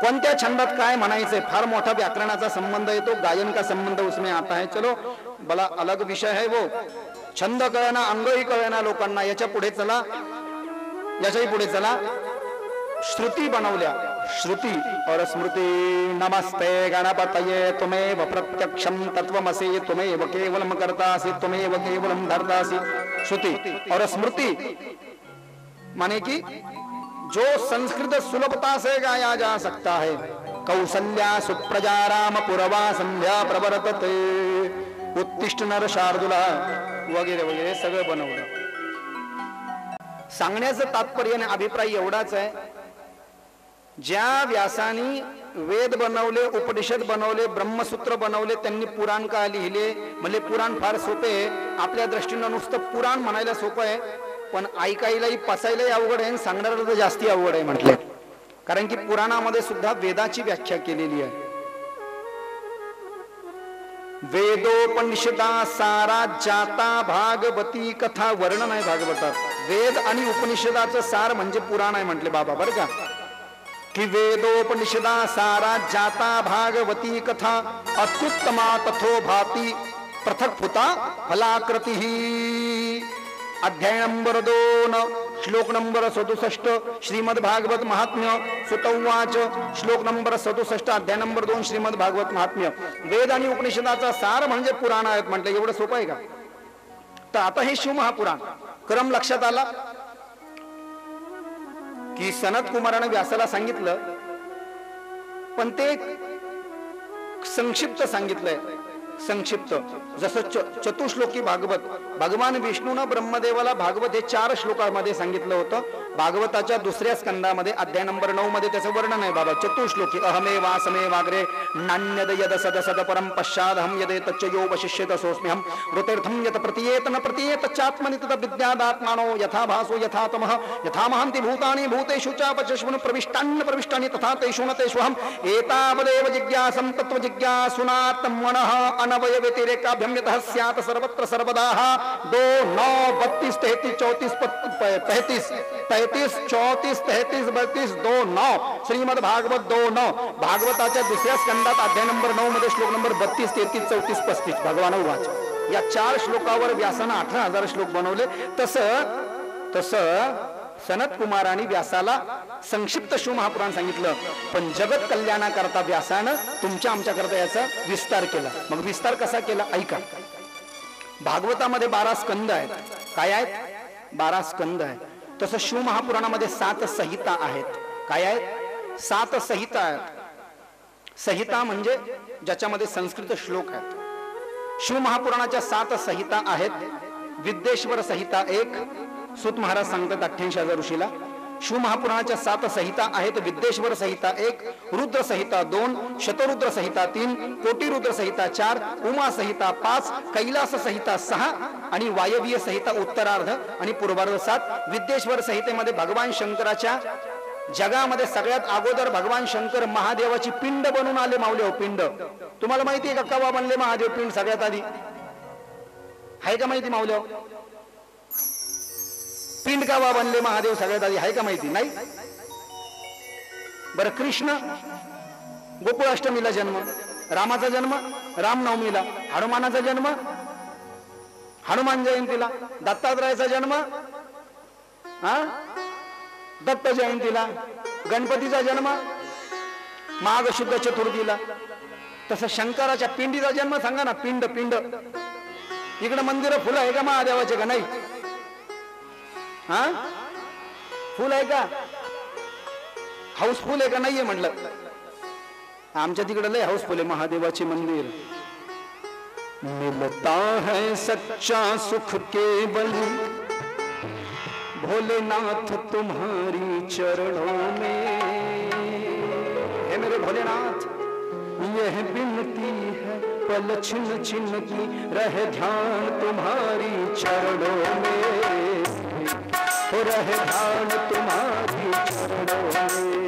कोणत्या छंदात काय म्हणायचंय, फार मोठा व्याकरणाचा संबंध येतो, गायन का संबंध उसमें आता है. चलो बला अलग विषय है वो. छंद कळना, अंगही कळना लोकांना. याच्या पुढे चला, याच्याही पुढे चला. श्रुती बनवल्या, श्रुती और स्मृती. नमस्ते गणपतये त्वमेव प्रत्यक्षम तत्वमसि त्वमेव केवलम कर्तासि त्वमेव केवलम धर्तासि. श्रुति और स्मृति माने कि जो संस्कृत सुलभता से गाया जा सकता है. कौसल्या सुप्रजा राम पुरवा संध्या प्रवर्तते उत्तिष्ठ नर शार्दुला वगैरे वगैरे सगळं बनवलं. सांगण्याचं तात्पर्य आणि अभिप्राय एवढाच आहे, ज्या व्यासानी वेद बनवले, उपनिषद बनवले, ब्रह्मसूत्र बनवले, त्यांनी पुराण का लिहिले. म्हणजे पुराण फार सोपे आहे. आपल्या दृष्टीनं नुसतं पुराण म्हणायला सोपं आहे, पण ऐकायलाही पचायलाही अवघड आहे, सांगणारा तर जास्ती अवघड आहे म्हटले. कारण की पुराणामध्ये सुद्धा वेदाची व्याख्या केलेली आहे. वेदोपनिषदा सारा जाता भागवती कथा वर्णन आहे भागवतात. वेद आणि उपनिषदाचं सार म्हणजे पुराण आहे म्हटले बाबा, बरं का. कि वेदोपनिषदा सारा जाता भागवती कथा अत्युत्तमा तथो भाती पृथक फुता फलाकृती. अध्याय नंबर 2 श्लोक नंबर 67 श्रीमद भागवत महात्म्य. सुतवाच श्लोक नंबर 67 अध्याय नंबर 2 श्रीमद भागवत महात्म्य. वेद आणि उपनिषदाचा सार म्हणजे पुराण आहेत म्हटलं. एवढं सोपं आहे का? तर आता हे शिवमहापुराण क्रम लक्षात आला की सनत कुमाराने व्यासाला सांगितलं, पण ते संक्षिप्त सांगितलंय. संक्षिप्त जसं चतुश्लोकी भागवत, भगवान विष्णूनं ब्रह्मदेवाला भागवत हे 4 श्लोकांमध्ये सांगितलं होतं. भागवताच्या दुसऱ्या स्कंदामध्ये अध्याय नंबर 9 मध्ये त्याचं वर्णन आहे बाबा. चतुश्लोकी अहमे वासमे वाग्रे नान्यद यद सद सद परम पश्चादहम यदेत च यो वशिष्येत सोऽस्म्यहं ऋतीर्थं यत प्रतीयेत न प्रतीयेत चात्मनि तद विद्यादात्मानो यथा भासो यथा तमः यथा महन्ति भूतानि भूतेषु च पचश्वन् प्रविष्टान् प्रविष्टानि तथा तेषु न तेष्वहम् एतावदेव जिज्ञासं तत्त्व जिज्ञासुना तन्मनः अनवय व्यतिरेकाभ्यं यतः स्यात् सर्वत्र सर्वदा. 2 9 32 33 34 35 34 33 32 2 9 श्रीमद भागवत 2 9 भागवताच्या दुसऱ्या स्कंदात अध्याय नंबर 9 मध्ये श्लोक नंबर 32 33 34 35 भगवान उवाच. या 4 श्लोकावर व्यासानं 18,000 श्लोक बनवले. तसं सनत कुमारांनी व्यासाला संक्षिप्त शिवमहापुराण सांगितलं, पण जगत कल्याणाकरता व्यासानं तुमच्या आमच्याकरता याचा विस्तार केला. मग विस्तार कसा केला ऐका. भागवतामध्ये 12 स्कंद आहेत. काय आहेत? 12 स्कंद आहेत. तसं शिवमहापुराणामध्ये 7 संहिता आहेत. काय आहेत? 7 संहिता आहेत. संहिता म्हणजे ज्याच्यामध्ये संस्कृत श्लोक आहेत. शिवमहापुराणाच्या 7 संहिता आहेत. विद्येश्वर संहिता 1 सूत महाराज सांगतात 88,000 ऋषीला. शिवमहापुराणाच्या 7 संहिता आहेत. विद्येश्वर संहिता 1, रुद्र संहिता 2, शतरुद्र संहिता 3, कोटी रुद्र संहिता 4, उमा संहिता 5, कैलास संहिता 6 आणि वायवीय संहिता उत्तरार्ध आणि पूर्वार्ध 7. विद्येश्वर संहितेमध्ये भगवान शंकराच्या जगामध्ये सगळ्यात अगोदर भगवान शंकर महादेवाची पिंड बनून आले. माऊली हो, पिंड तुम्हाला माहिती आहे का? कवा बनले महादेव पिंड सगळ्यात आधी? आहे का माहिती माऊली हो? पिंड कवा बनले महादेव सगळ्यात आधी? आहे का माहिती? नाही. बरं, कृष्ण गोकुळाष्टमीला जन्म, रामाचा जन्म रामनवमीला, हनुमानाचा जन्म हनुमान जयंतीला, दत्तात्रयाचा जन्म दत्त जयंतीला, गणपतीचा जन्म माघ शुद्ध चतुर्थीला. तसं शंकराच्या पिंडीचा जन्म सांगा ना. पिंड पिंड इकडे मंदिर फुलं आहे का महादेवाचे? का नाही? फुल आहे का? हाऊसफुल आहे का? नाहीये म्हटलं. आमच्या तिकडे लय हाऊसफुल आहे महादेवाचे मंदिर. मिलता है सच्चा सुख केवल भोलेनाथ तुम्हारी चरणों में. हे मेरे भोलेनाथ, यह बिनती है पल छिन छिन की रहे ध्यान तुम्हारी चरणों में, रहे ध्यान तुम्हारी चरणों में.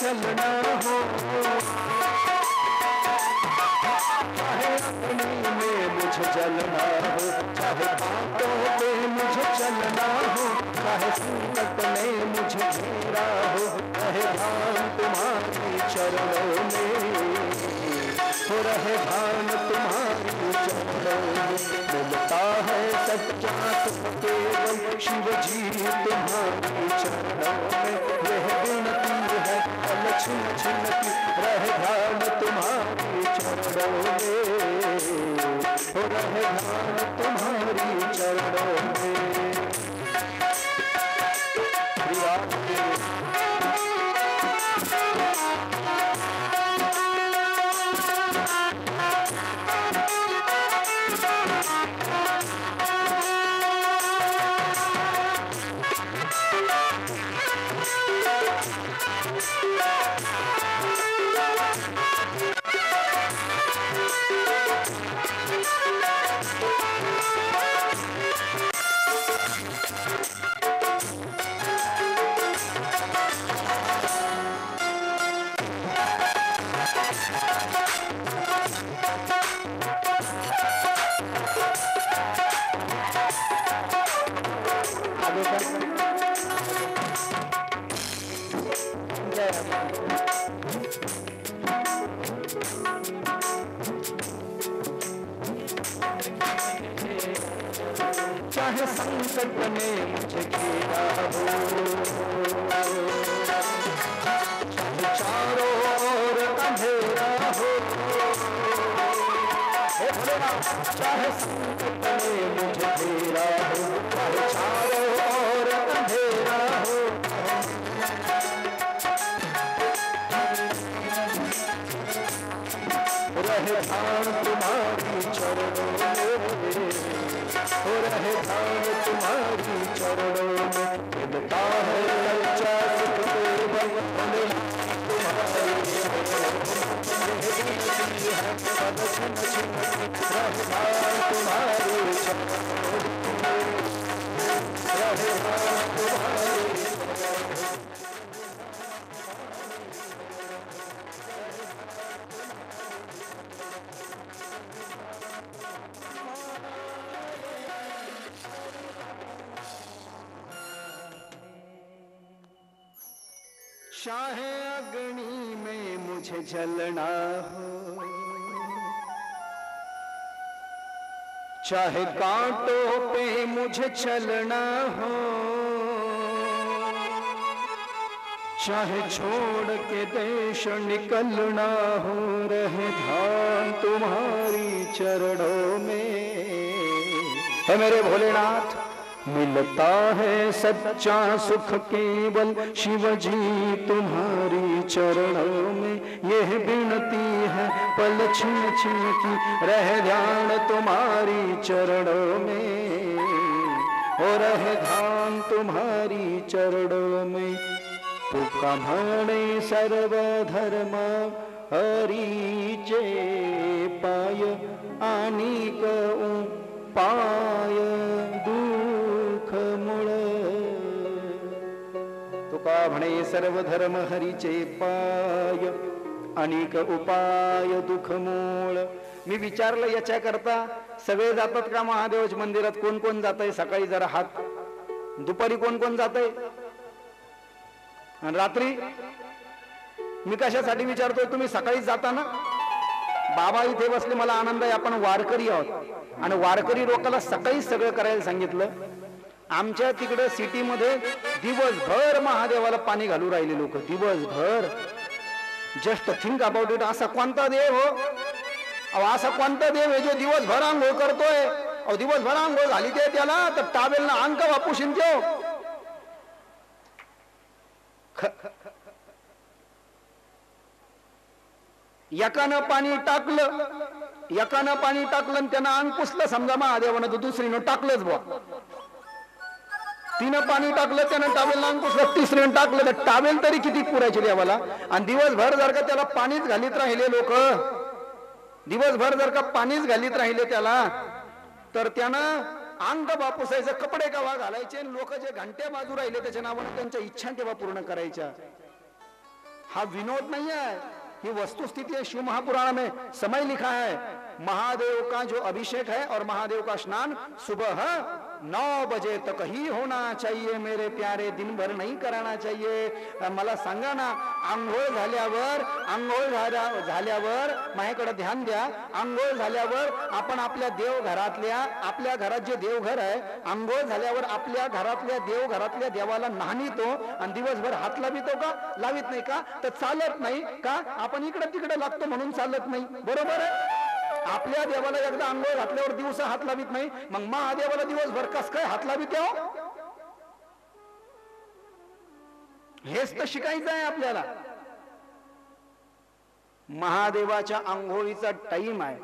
चलना हो, चाहे अग्नि में मुझे जलना हो, चाहे बातों पे मुझे चलना हो, चाहे संकट में मुझे घेरा हो, रहे ध्यान तुम्हारी चरणों में, हो रहे ध्यान तुम्हारी चरणों में। मिलता है सच्चा सुख केवल शिव जी तुम्हारी चरणों में। यह विनती है छिन छिन की रह ध्यान तुम्हारी चरणों में, हो रहे ध्यान तुम्हारी चरणों में। चाहे संकट में मुझे घेरा हो, चाहे चारों ओर अंधेरा हो, चाहे संकट में मुझे घेरा हो, चाहे चारों ओर अंधेरा हो, रहे ध्यान तुम्हारी चरणों में, हो रहे ध्यान तुम्हारी चरणों में। मिलता है सच्चा सुख केवल तुम्हारी चरणों में। सब छिन छिन रहे ध्यान तुम्हारी चरणों में, रहे ध्यान तुम्हारी चाहे अग्नि में मुझे जलना हो, चाहे कांटों पे मुझे चलना हो, चाहे छोड़ के देश निकलना हो, रहे ध्यान तुम्हारी चरणों में। है मेरे भोलेनाथ, मिलता है सच्चा सुख केवल शिव जी तुम्हारी चरणों में। यह विनती है पल छिन छिन की रहे ध्यान तुम्हारी चरणों में, हो रहे ध्यान तुम्हारी चरणों में। पुकामणे सर्वधर्म हरिचे पाय अनेक उपाय दुःख मूळ। तुका म्हणे सर्वधर्म हरीचे पाय अनेक उपाय दुःख मूळ। मी विचारलं याच्याकरता सगळे जातात का महादेवाच्या मंदिरात? कोण कोण जातंय? सकाळी जरा हात, दुपारी कोण कोण जातंय आणि रात्री? मी कशासाठी विचारतोय? तुम्ही सकाळी जाता ना? बाबा इथे बसले, मला आनंद आहे, आपण वारकरी आहोत आणि वारकरी लोकांना सकाळी सगळं करायला सांगितलं. आमच्या तिकडे सिटीमध्ये दिवसभर महादेवाला पाणी घालू राहिले लोक, दिवसभर. Just think about it. असा कोणता देव हो? अहो असा कोणता देव आहे जो दिवसभर आंघोळ करतोय? अहो दिवसभर आंघोळ झाली ते त्याला तर टावेलना अंक वापूशीन देव. एकानं पाणी टाकलं, एकानं पाणी टाकलं आणि त्यानं अंग पुसलं समजा महादेवानं, तर दुसरीनं टाकलंच बुवा. तिनं पाणी टाकलं, त्यानं टावेल अंग पुसलं, तिसरीनं टाकलं, तर टावेल तरी किती पुरायचे देवाला? आणि दिवसभर जर का त्याला पाणीच घालीत राहिले लोक, दिवसभर जर का पाणीच घालीत राहिले त्याला, तर त्यानं अंग बापुसायचं, कपडे कवा घालायचे, लोक जे घंट्या बाजू राहिले त्याच्या नावाने त्यांच्या इच्छा केव्हा पूर्ण करायच्या. हा विनोद नहीं है, ये वस्तुस्थिति है. शिव महापुराण में समय लिखा है, महादेव का जो अभिषेक है और महादेव का स्नान सुबह 9 बजे तक ही होना चाहिए मेरे प्यारे, दिन भर नहीं कराना चाहिए. मला सांगा ना, आंघोळ झाल्यावर माझ्याकडे ध्यान द्या, आंघोळ झाल्यावर आपण आपल्या देवघरातल्या, आपल्या घरात जे देवघर आहे, आंघोळ झाल्यावर आपल्या घरातल्या देवघरातल्या देवाला न्हाणीतो आणि दिवसभर हात लावितो का? लावित नाही का? तर चालत नाही का? आपण इकडे तिकडे लागतो म्हणून चालत नाही, बरोबर आहे? आपल्या देवाला एकदा आंघोळ घातल्यावर दिवसा हात लावित नाही, मग महादेवाला दिवसभर कस काय हात लावित? हेच तर शिकायचं आहे आपल्याला. महादेवाच्या आंघोळीचा टाइम आहे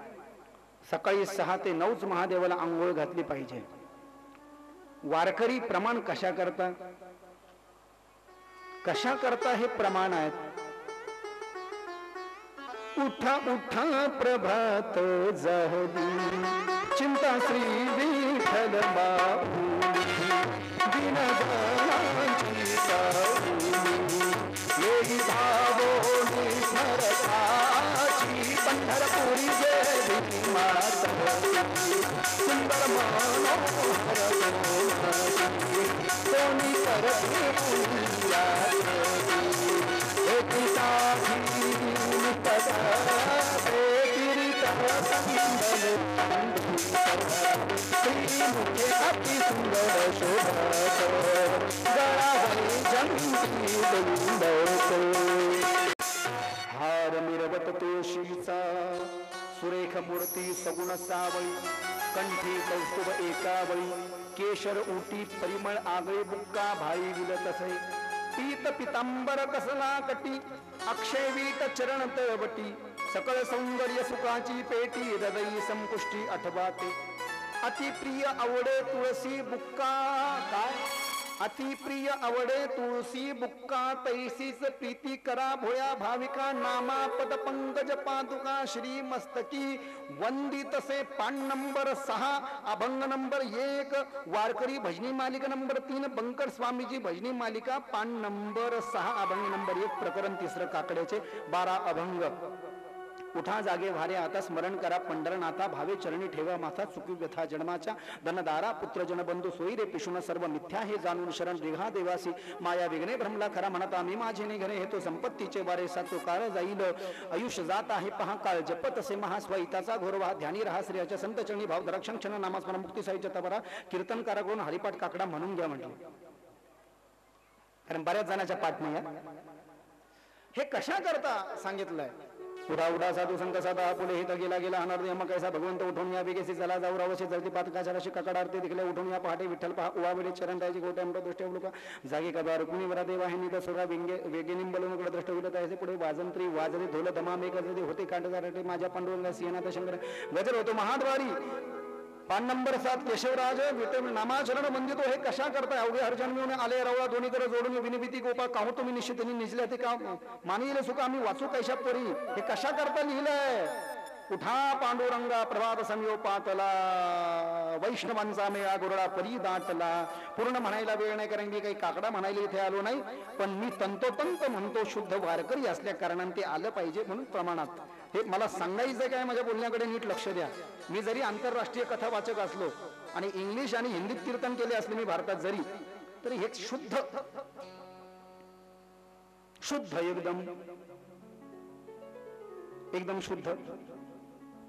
सकाळी 6 ते 9 महादेवाला आंघोळ घातली पाहिजे. वारकरी प्रमाण कशा करता हे प्रमाण आहेत. उठा उठा प्रभात झाली, चिंता श्री विठ्ठल बाबू, दीनजनांची सावली, येई भावोनी स्मरताची, पंढरपुरी देवी माता, सुंदर मनोहर कोणी करते पुण्याची, एकी साधी हार मिरवत तुळशीचा, सुरेख मूर्ती सगुण सावळी, कंठी कौस्तुभ एकावळी, केशर उटी परिमळ आगळे, बुक्का भाई विलत असे, पीत पितांबर कसला कटी, अक्षय वीट चरण तळवटी, सकळ सौंदर्य सुखाची पेटी, हृदयी संपुष्टी आठवाते, अतिप्रिय आवडे तुळसी बुक्का. काय? अतिप्रिय आवडे तुळसी बुक्का, तैसीच प्रीती करा भोया भाविका, नामा पद पंकज पादुका श्री मस्तकी, वंदितसे पान नंबर 6, अभंग नंबर 1, वारकरी भजनी मालिका नंबर 3, बंकर स्वामीजी भजनी मालिका पान नंबर 6, अभंग नंबर 1, प्रकरण 3, काकड्याचे 12 अभंग. उठा जागे भारे आता, स्मरण करा पंढरनाथा, भावे चरणी ठेवा माथा, चुकी व्यथा जन्माच्या, धनदारा पुत्र जनबंधू सोयी रे पिशुन, सर्व मिथ्या हे जाणून शरण दिघा देवासी, माया विघ्ने भ्रमला खरा म्हणता, मी माझे निघणे हे तो संपत्तीचे वारे, साचो काळ जाईल आयुष्य जात आहे पहा काळ, जपत असे महास्वैताचा घोरवा, ध्यानी रहा श्रेयाच्या संत चरणी भाव धरक्षण क्षण नामस्मरण मुक्ती साहित्य तबरा, कीर्तन काराकडून हरिपाठ काकडा म्हणून घ्या म्हटलं, कारण बऱ्याच जणांच्या पाठ नाही. हे कशा करता सांगितलंय. उडा उडा साधू संत साधा पुढे हित गेला गेला अनर्थ यम कैसा भगवंत उठून या बेगेसी चला जाऊ रावशी जलती पातकाच्या रशी ककडारती दिखले उठून या पहाटे विठ्ठल पहा उवा वेळी चरण रायची गोटे अमृत दृष्टी अवलुका जागी कबा रुक्मिणी वरा देवा हे निद सुरा वेगे निंबलून दृष्ट विलत आहे पुढे वाजंत्री वाजरी धोल दमा मेघ होते कांडगारटे माझ्या पांडुरंगा सिंहनाथ शंकर गजर होतो महाद्वारी. पान नंबर 7, केशवराज विठ्ठल नामाचरण वंदितो. हे कशा करताय? अवघे हरजन्मी आले रवळा दोन्ही कर जोडून विनिविती गोपा काहू तुम्ही निश्चितनी निजले ते का मानिले सुख आम्ही वाचू कैशा पोरी. हे कशा करता लिहिलंय? उठा पांडुरंगा प्रभात समयो पातला, वैष्णवांचा मेळा गोरडा परी दाटला. पूर्ण म्हणायला वेळ नाही, कारण की काही काकडा म्हणायला इथे आलो नाही, पण मी तंतोतंत म्हणतो शुद्ध वारकरी असल्या कारणाने ते आलं पाहिजे म्हणून प्रमाणात. हे मला सांगायचं काय, माझ्या बोलण्याकडे नीट लक्ष द्या. मी जरी आंतरराष्ट्रीय कथा वाचक असलो आणि इंग्लिश आणि हिंदीत कीर्तन केले असले मी भारतात जरी, तरी हे शुद्ध शुद्ध एकदम शुद्ध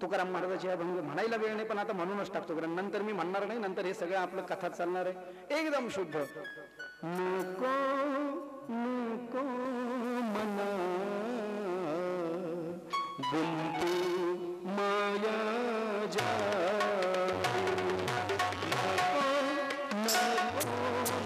तुकाराम महाराजांचे अभंग म्हणायला वेळ नाही, पण आता म्हणूनच टाकतो, कारण नंतर मी म्हणणार नाही, नंतर हे सगळं आपलं कथा चालणार आहे. एकदम शुद्ध. नको नको मना गुंतू माया जाळी नको नको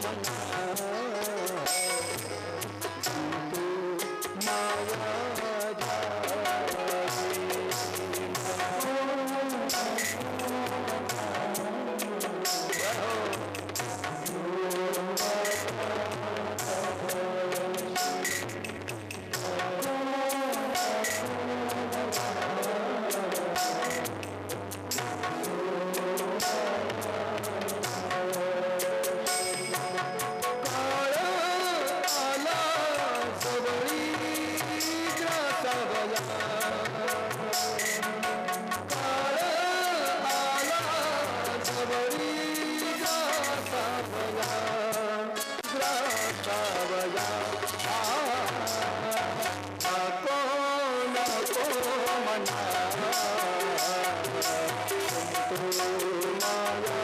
गुंतू माया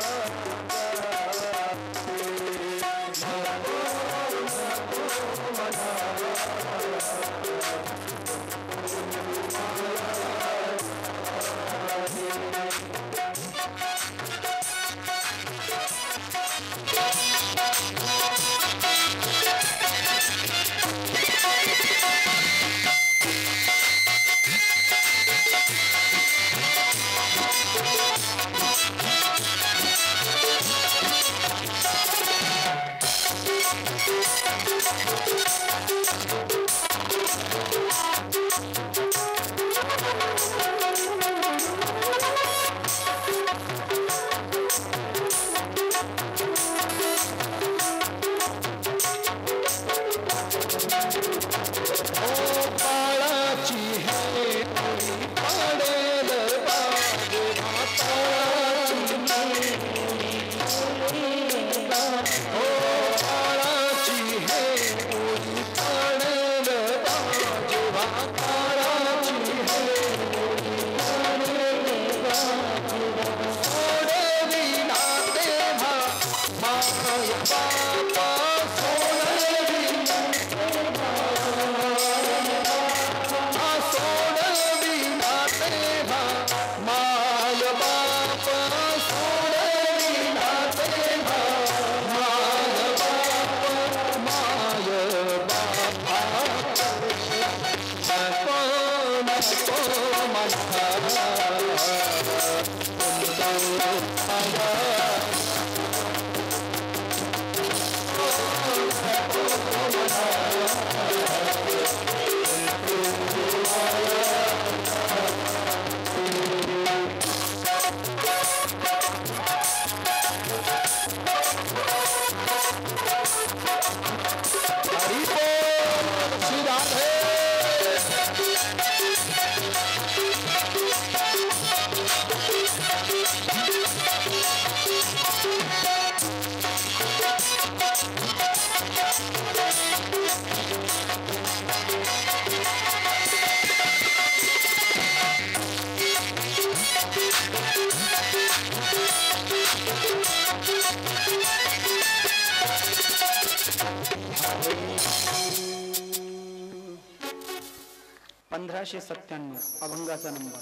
अभंगाचा नंबर.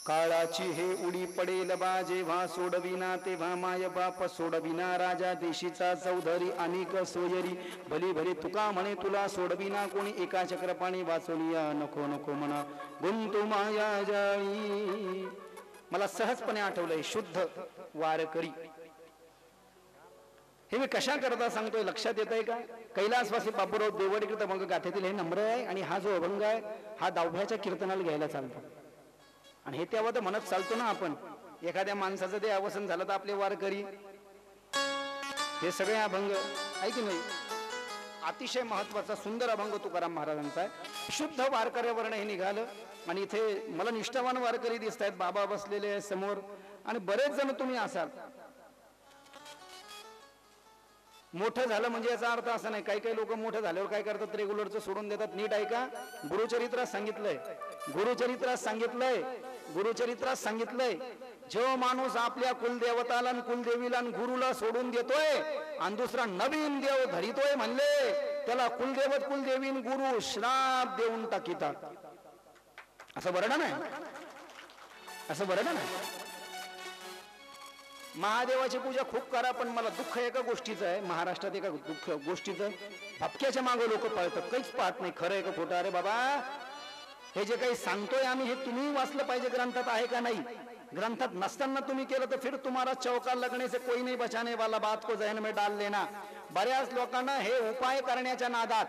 काळाची हे उडी पडेल बा जेव्हा सोडविना तेव्हा माय बाप सोडविना राजा देशीचा चौधरी अनेक सोयरी भली भली तुका म्हणे तुला सोडविना कोणी एका चक्रपाणी वाचवलिया नको नको म्हणा गुंतू माया जाळी. मला सहजपणे आठवलंय शुद्ध वारकरी. हे मी कशा करता सांगतोय लक्षात येत आहे का? कैलासवासी बापूराव देवडीकृत अभंग गाथेतील हे नम्र आहे आणि हा जो अभंग आहे हा दहाव्याच्या कीर्तनाला घ्यायला चालतो. आणि हे तेव्हा तर म्हणत चालतो ना आपण एखाद्या माणसाचं ते अवसन झालं तर आपले वारकरी हे सगळे अभंग आहे की नाही. अतिशय महत्वाचा सुंदर अभंग तुकाराम महाराजांचा आहे. शुद्ध वारकऱ्यावरनं हे निघालं आणि इथे मला निष्ठावान वारकरी दिसत आहेत. बाबा बसलेले आहे समोर आणि बरेच जण तुम्ही असाल. मोठं झालं म्हणजे याचा अर्थ असा नाही. काही काही लोक मोठं झाल्यावर काय करतात रेग्युलरचं सोडून देतात. नीट ऐका. गुरुचरित्रात सांगितलंय जो माणूस आपल्या कुलदेवताला कुलदेवीला गुरुला सोडून देतोय आणि दुसरा नवीन देव धरितोय म्हणले त्याला कुलदेवत कुलदेवी गुरु श्राप देऊन टाकीतात. असं वर्णन आहे, असं वर्णन आहे. महादेवाची पूजा खूप करा, पण मला दुःख एका गोष्टीचं आहे, महाराष्ट्रात एका दुःख गोष्टीचं, भपक्याच्या मागे लोक पळतात, काहीच पाहत नाही खरं आहे का खोटं. अरे बाबा, हे जे काही सांगतोय आम्ही, हे तुम्ही वाचलं पाहिजे, ग्रंथात आहे का नाही. ग्रंथात नसताना तुम्ही केलं तर फिर तुम्हाला चौका लगने से कोई नहीं बचाने वाला, बात को जहन में डाल लेना. बऱ्याच लोकांना हे उपाय करण्याच्या नादात,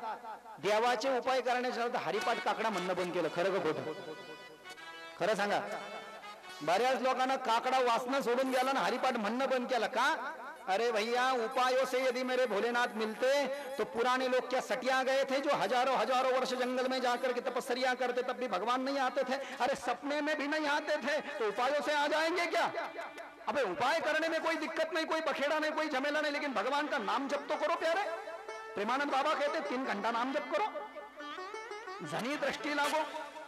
देवाचे उपाय करण्याच्या नादात हरिपाठ काकडा म्हणणं बंद केलं. खरं का खोटं? खरं सांगा. बऱ्याच लोकांना काकडा वाचणं सोडून गेला ना हरिपाठ म्हणणं बंद केलं. का? अरे भैया, उपायों से यदि मेरे भोलेनाथ मिलते तो पुराने लोग क्या सटिया गए थे जो हजारों हजारों वर्ष जंगल में जाकर के तपस्या करते, तब भी भगवान नहीं आते थे? अरे सपने में भी नहीं आते थे, तो उपायों से आ जाएंगे क्या? अबे उपाय करने में कोई दिक्कत नहीं, कोई बखेड़ा नहीं, कोई झमेला नहीं, लेकिन भगवान का नाम जप तो करो प्यारे. प्रेमानंद बाबा कहते 3 घंटा नाम जप करो, जनी दृष्टी लागो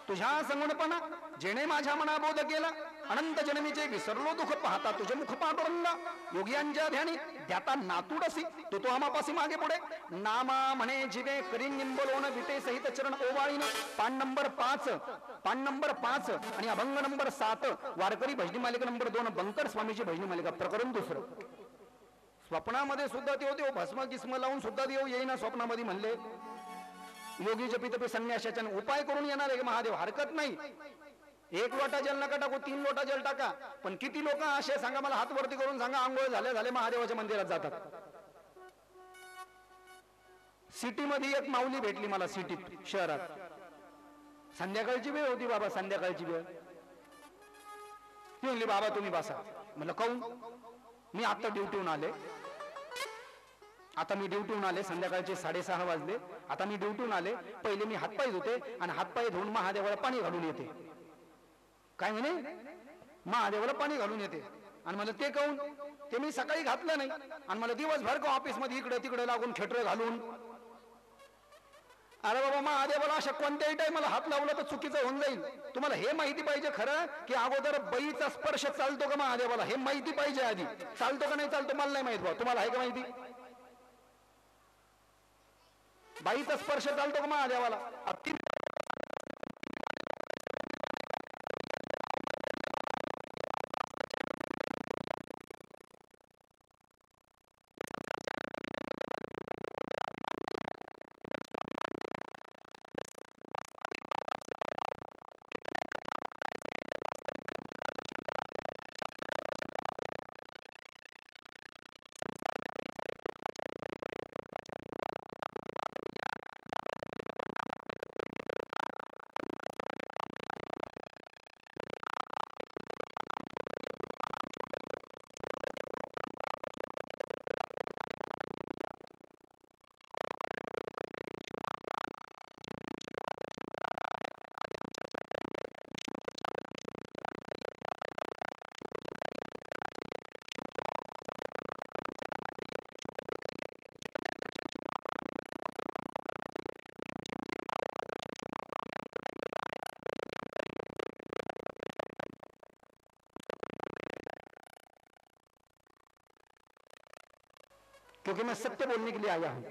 तुझ्या संगुणपणा, जेणे माझ्या मना बोध केला, अनंत जन्मीचे विसरलो दुःख पाहता तुझे मुख पांडुरंगा. योगियांच्या ध्यानी द्याता नातुडसी, तो आमापासी मागे पुढे, नामा म्हणे जीवे करीन निंबलोन विटे सहित चरण ओवाळीन. पान नंबर 5 आणि अभंग नंबर 7, वारकरी भजनी मालिका नंबर 2, बंकर स्वामीची भजनी मालिका, प्रकरण 2. स्वप्नामध्ये सुद्धा ते भस्म किस्म लावून सुद्धा देव येईना स्वप्नामध्ये म्हणले. योगी जपी तपी संन्यासाच्या उपाय करून येणार आहे महादेव, हरकत नाही. 1 लोटा जल नका टाकू, 3 लोटा जल टाका. पण किती लोक असे सांगा, मला हात वरती करून सांगा, आंघोळ झाले महादेवाच्या मंदिरात जातात. सिटीमध्ये एक माऊली भेटली मला, सिटीत, शहरात. संध्याकाळची वेळ होती बाबा, संध्याकाळची वेळ. ती म्हणली बाबा तुम्ही बसा. म्हणलं काऊन? मी आता ड्युटीहून आले, संध्याकाळचे 6:30 वाजले. आता मी ड्युटीहून आले, पहिले मी हातपाय धुते आणि हातपाय धुवून महादेवाला पाणी घालून येते. काय म्हणे? महादेवाला पाणी घालून येते. आणि मला ते काऊन? ते मी सकाळी घातलं नाही आणि मला दिवसभर का ऑफिस मध्ये इकडे तिकडे लागून खेटर घालून. अरे बाबा, महादेवाला अशा कोणत्याही टाइमला हात लावला तर चुकीचं होऊन जाईल. तुम्हाला हे माहिती पाहिजे खरं की अगोदर बाईचा स्पर्श चालतो का महादेवाला, हे माहिती पाहिजे आधी. चालतो का नाही चालतो मला नाही माहित भाऊ, तुम्हाला आहे का माहिती? बाईचा स्पर्श चालतो का महादेवाला? क्योंकि मैं सत्य बोलने के लिए आया हूं.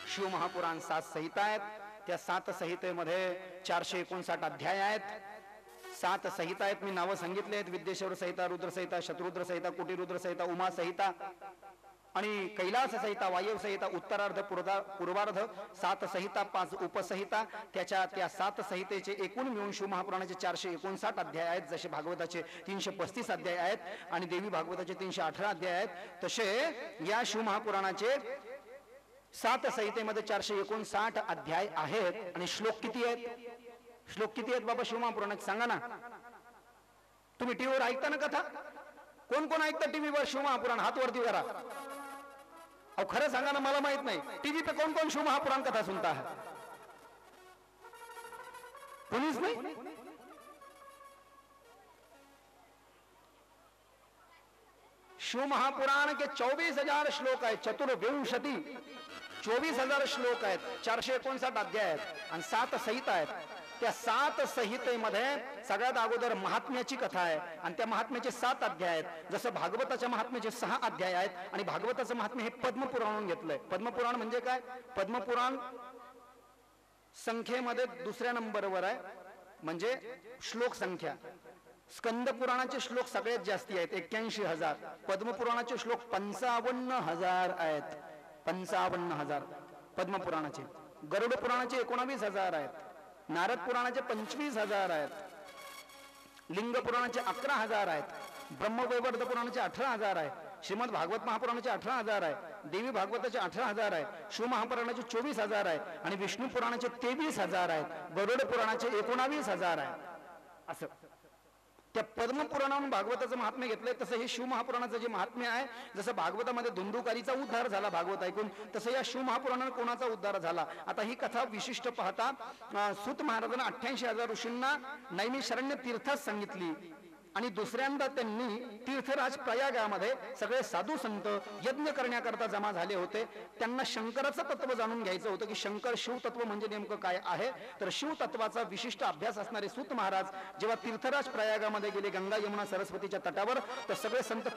शिव महापुराण 7 संहिता आहेत. त्या 7 संहितेमध्ये 459 अध्याय आहेत. 7 संहिता आहेत. मी नावं सांगितले आहेत: विद्येश्वर संहिता, रुद्र संहिता, शत्रुद्र संहिता, कुटीरुद्र संहिता, उमा संहिता आणि कैलास संहिता, वायव संहिता, उत्तरार्ध पूर्वार्ध 7 संहिता, 5 उपसंहिता. त्या 7 संहितेचे एकूण मिळून शिव महापुराणाचे 459 अध्याय आहेत. जसे भागवताचे 335 अध्याय आहेत आणि देवी भागवताचे 318 अध्याय आहेत, तसे या शिव महापुराणाचे 7 संहितेमध्ये 459 अध्याय आहेत. आणि श्लोक किती आहेत? श्लोक किती आहेत बाबा शिव महापुराणात सांगा ना. तुम्ही टीव्हीवर ऐकता ना कथा? कोण कोण ऐकता टीव्हीवर शिव महापुराण? हात वरती करा. अहो खरं सांगा ना, मला माहित नाही टीव्ही पे कौन कौन शिव महापुराण कथा सुनता है? पुलिस नहीं? शिव महापुराण के 24,000 श्लोक आहेत. चतुर्विंशती 24,000 श्लोक आहेत. 459 अध्याय आहेत आणि 7 संहिता आहेत. त्या 7 संहितेमध्ये सगळ्यात अगोदर महात्म्याची कथा आहे आणि त्या महात्म्याचे 7 अध्याय आहेत. जसं भागवताच्या महात्म्याचे 6 अध्याय आहेत आणि भागवताचं महात्म्य हे पद्मपुराणून घेतलंय. पद्मपुराण म्हणजे काय? पद्मपुराण संख्येमध्ये 2ऱ्या नंबरवर आहे. म्हणजे श्लोक संख्या. स्कंद पुराणाचे श्लोक सगळ्यात जास्ती आहेत 81,000. पद्मपुराणाचे श्लोक 55,000 आहेत. 55,000 पद्मपुराणाचे. गरुड पुराणाचे 19,000 आहेत. नारद पुराणाचे 25,000 आहेत. लिंग पुराणाचे 11,000 आहेत. ब्रह्मवैवर्त पुराणाचे 18,000 आहे. श्रीमद भागवत महापुराणाचे 18,000 आहे. देवी भागवताचे 18,000 आहे. शिव महापुराणाचे 24,000 आहे. आणि विष्णू पुराणाचे 23,000 आहेत. गरुड पुराणाचे 19,000 आहे. असं त्या पद्मपुराणावरून भागवताचं महात्म्य घेतलंय. तसं हे शिव महापुराणाचं जे महात्म्य आहे, जसं भागवतामध्ये धुंदुकारीचा उद्धार झाला भागवत ऐकून, तसं या शिव महापुराणाने कोणाचा उद्धार झाला. आता ही कथा विशिष्ट पाहता सूत महाराजांना 88,000 ऋषींना नैमिषारण्य तीर्थात सांगितली. आणि दुसऱ्यांदा त्यांनी तीर्थराज प्रयागामध्ये सगळे साधू संत यज्ञ करण्याकरता जमा झाले होते. त्यांना शंकराचं तत्व जाणून घ्यायचं होतं की शंकर शिव तत्व म्हणजे नेमकं काय आहे. तर शिव तत्वाचा विशिष्ट अभ्यास असणारे सूत महाराज जेव्हा तीर्थराज प्रयागामध्ये गेले गंगा यमुना सरस्वतीच्या तटावर, तर सगळे संत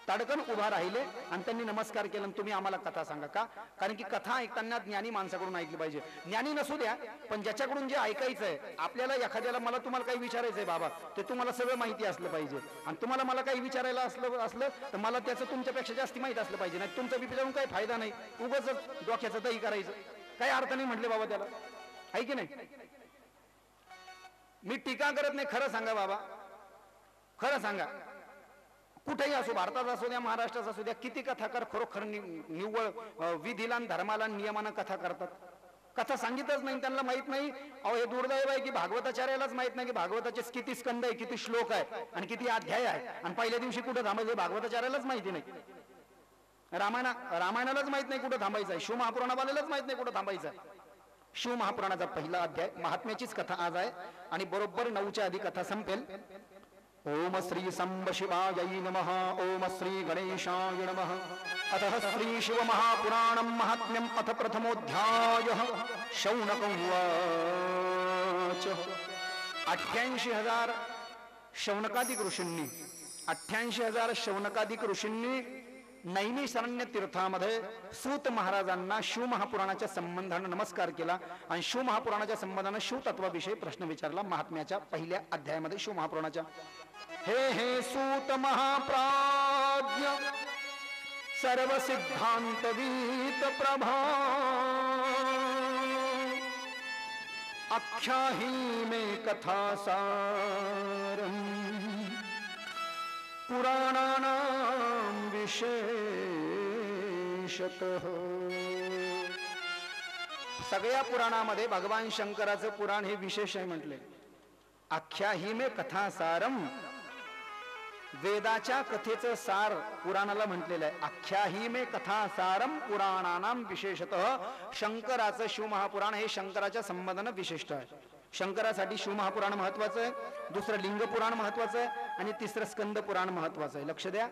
ताडकन उभा राहिले आणि त्यांनी नमस्कार केला. तुम्ही आम्हाला कथा सांगा. का? कारण की कथा ऐकताना ज्ञानी माणसाकडून ऐकली पाहिजे. ज्ञानी नसू द्या, पण ज्याच्याकडून जे ऐकायचं आहे, आपल्याला एखाद्याला मला तुम्हाला काही विचारायचं आहे बाबा, ते तुम्हाला सगळं माहिती असलं पाहिजे. आणि तुम्हाला मला काही विचारायला असलं तर मला त्याचं तुमच्यापेक्षा जास्त माहिती असलं पाहिजे. नाही तुमचं विचारून काही फायदा नाही. उगाच डोक्याचं दही करायचं काही अर्थ नाही म्हटले बाबा त्याला. आहे की नाही? मी टीका करत नाही. खरं सांगा बाबा, खरं सांगा. कुठेही असो, भारतात असू द्या, महाराष्ट्रात असू द्या, किती कथाकार खरोखर निव्वळ विधीला धर्माला नियमानं कथा करतात. कथा सांगितच नाही, त्यांना माहित नाही. अहो हे दुर्दैव आहे की भागवताचार्यालाच माहित नाही की भागवताचे किती स्कंद आहे, किती श्लोक आहे आणि किती अध्याय आहे. आणि पहिल्या दिवशी कुठं थांबायचं भागवताचार्यालाच माहिती नाही. रामायणालाच माहित नाही कुठं थांबायचं आहे. शिव महापुराणावाल्यालाच माहित नाही कुठं थांबायचं आहे. शिव महापुराणाचा पहिला अध्याय महात्म्याचीच कथा आज आहे आणि बरोबर 9च्या आधी कथा संपेल. ओम श्री संब शिवायै नमः. ओम श्री गणेशाय नमः. अतः श्री शिव महापुराणं महात्म्यम् अथ प्रथमोऽध्यायः. शौनक उवाच. 88,000 शौनकादिक ऋषींनी 88,000 शौनकादिक ऋषींनी नैमिषारण्य तीर्थामध्ये सूत महाराजांना शिव महापुराणाच्या संबंधाने नमस्कार केला आणि शिव महापुराणाच्या संबंधाने शिव तत्वाविषयी प्रश्न विचारला. महात्म्याच्या पहिल्या अध्यायामध्ये शिव महापुराणाच्या. हे सूत महाप्राज्ञ सर्व सिद्धांत वीत प्रभा आख्याही में कथा सारम पुराणानां विशेषतः. सगळ्या पुराणामध्ये भगवान शंकराचं पुराण हे विशेष आहे म्हटले. आख्याही में कथा सारम, वेदाच्या कथेचं सार पुराणाला म्हटलेलं आहे. आख्याही में कथा सारम पुराणानां विशेषतः. शंकराचं शिव महापुराण हे शंकराच्या संबंधानं विशिष्ट आहे. शंकरासाठी शिव महापुराण महत्वाचं आहे, दुसरं लिंग पुराण महत्वाचं आहे आणि तिसरं स्कंद पुराण महत्वाचं आहे. लक्ष द्या,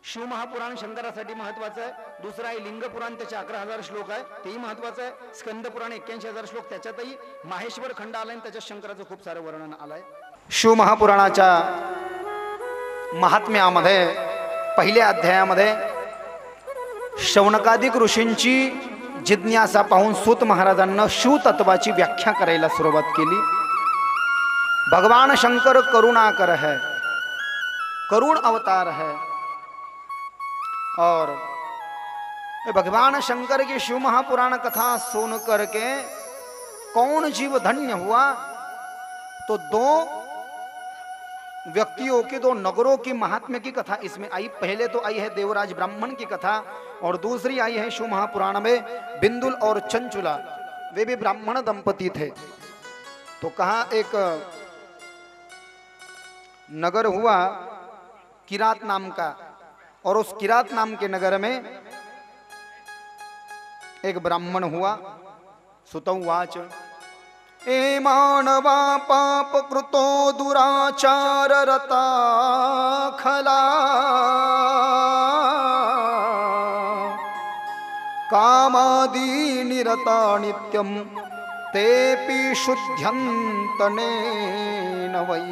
शिव महापुराण शंकरासाठी महत्वाचं आहे, दुसरं आहे लिंग पुराण, त्याचे 11,000 श्लोक आहे, तेही महत्वाचं आहे. स्कंद पुराण 81,000 श्लोक, त्याच्यातही माहेश्वर खंड आलाय आणि त्याच्यात शंकराचं खूप सारं वर्णन आलंय. शिव महापुराणाच्या महात्म्यामध्ये पहिल्या अध्यायामध्ये शौनकादिक ऋषींची जिज्ञासा पाहून सूत महाराजांना शिव तत्वाची व्याख्या करायला सुरुवात केली. भगवान शंकर करुणाकर है, करुण अवतार है और भगवान शंकर की शिव महापुराण कथा सुन करके कौन जीव धन्य हुआ? तो 2 व्यक्तियों की, 2 नगरों की महात्म्य की कथा इसमें आई. पहले तो आई है देवराज ब्राह्मण की कथा और दूसरी आई है शिव महापुराण में बिंदुल और चंचुला, वे भी ब्राह्मण दंपति थे. तो कहा एक नगर हुआ किरात नाम का और उस किरात नाम के नगर में एक ब्राह्मण हुआ. सुतौवाच. ए मानवा पाप कृतो दुराचार रता खला कामादी निरता नित्यम तेपि शुद्ध्यन्तनेन वै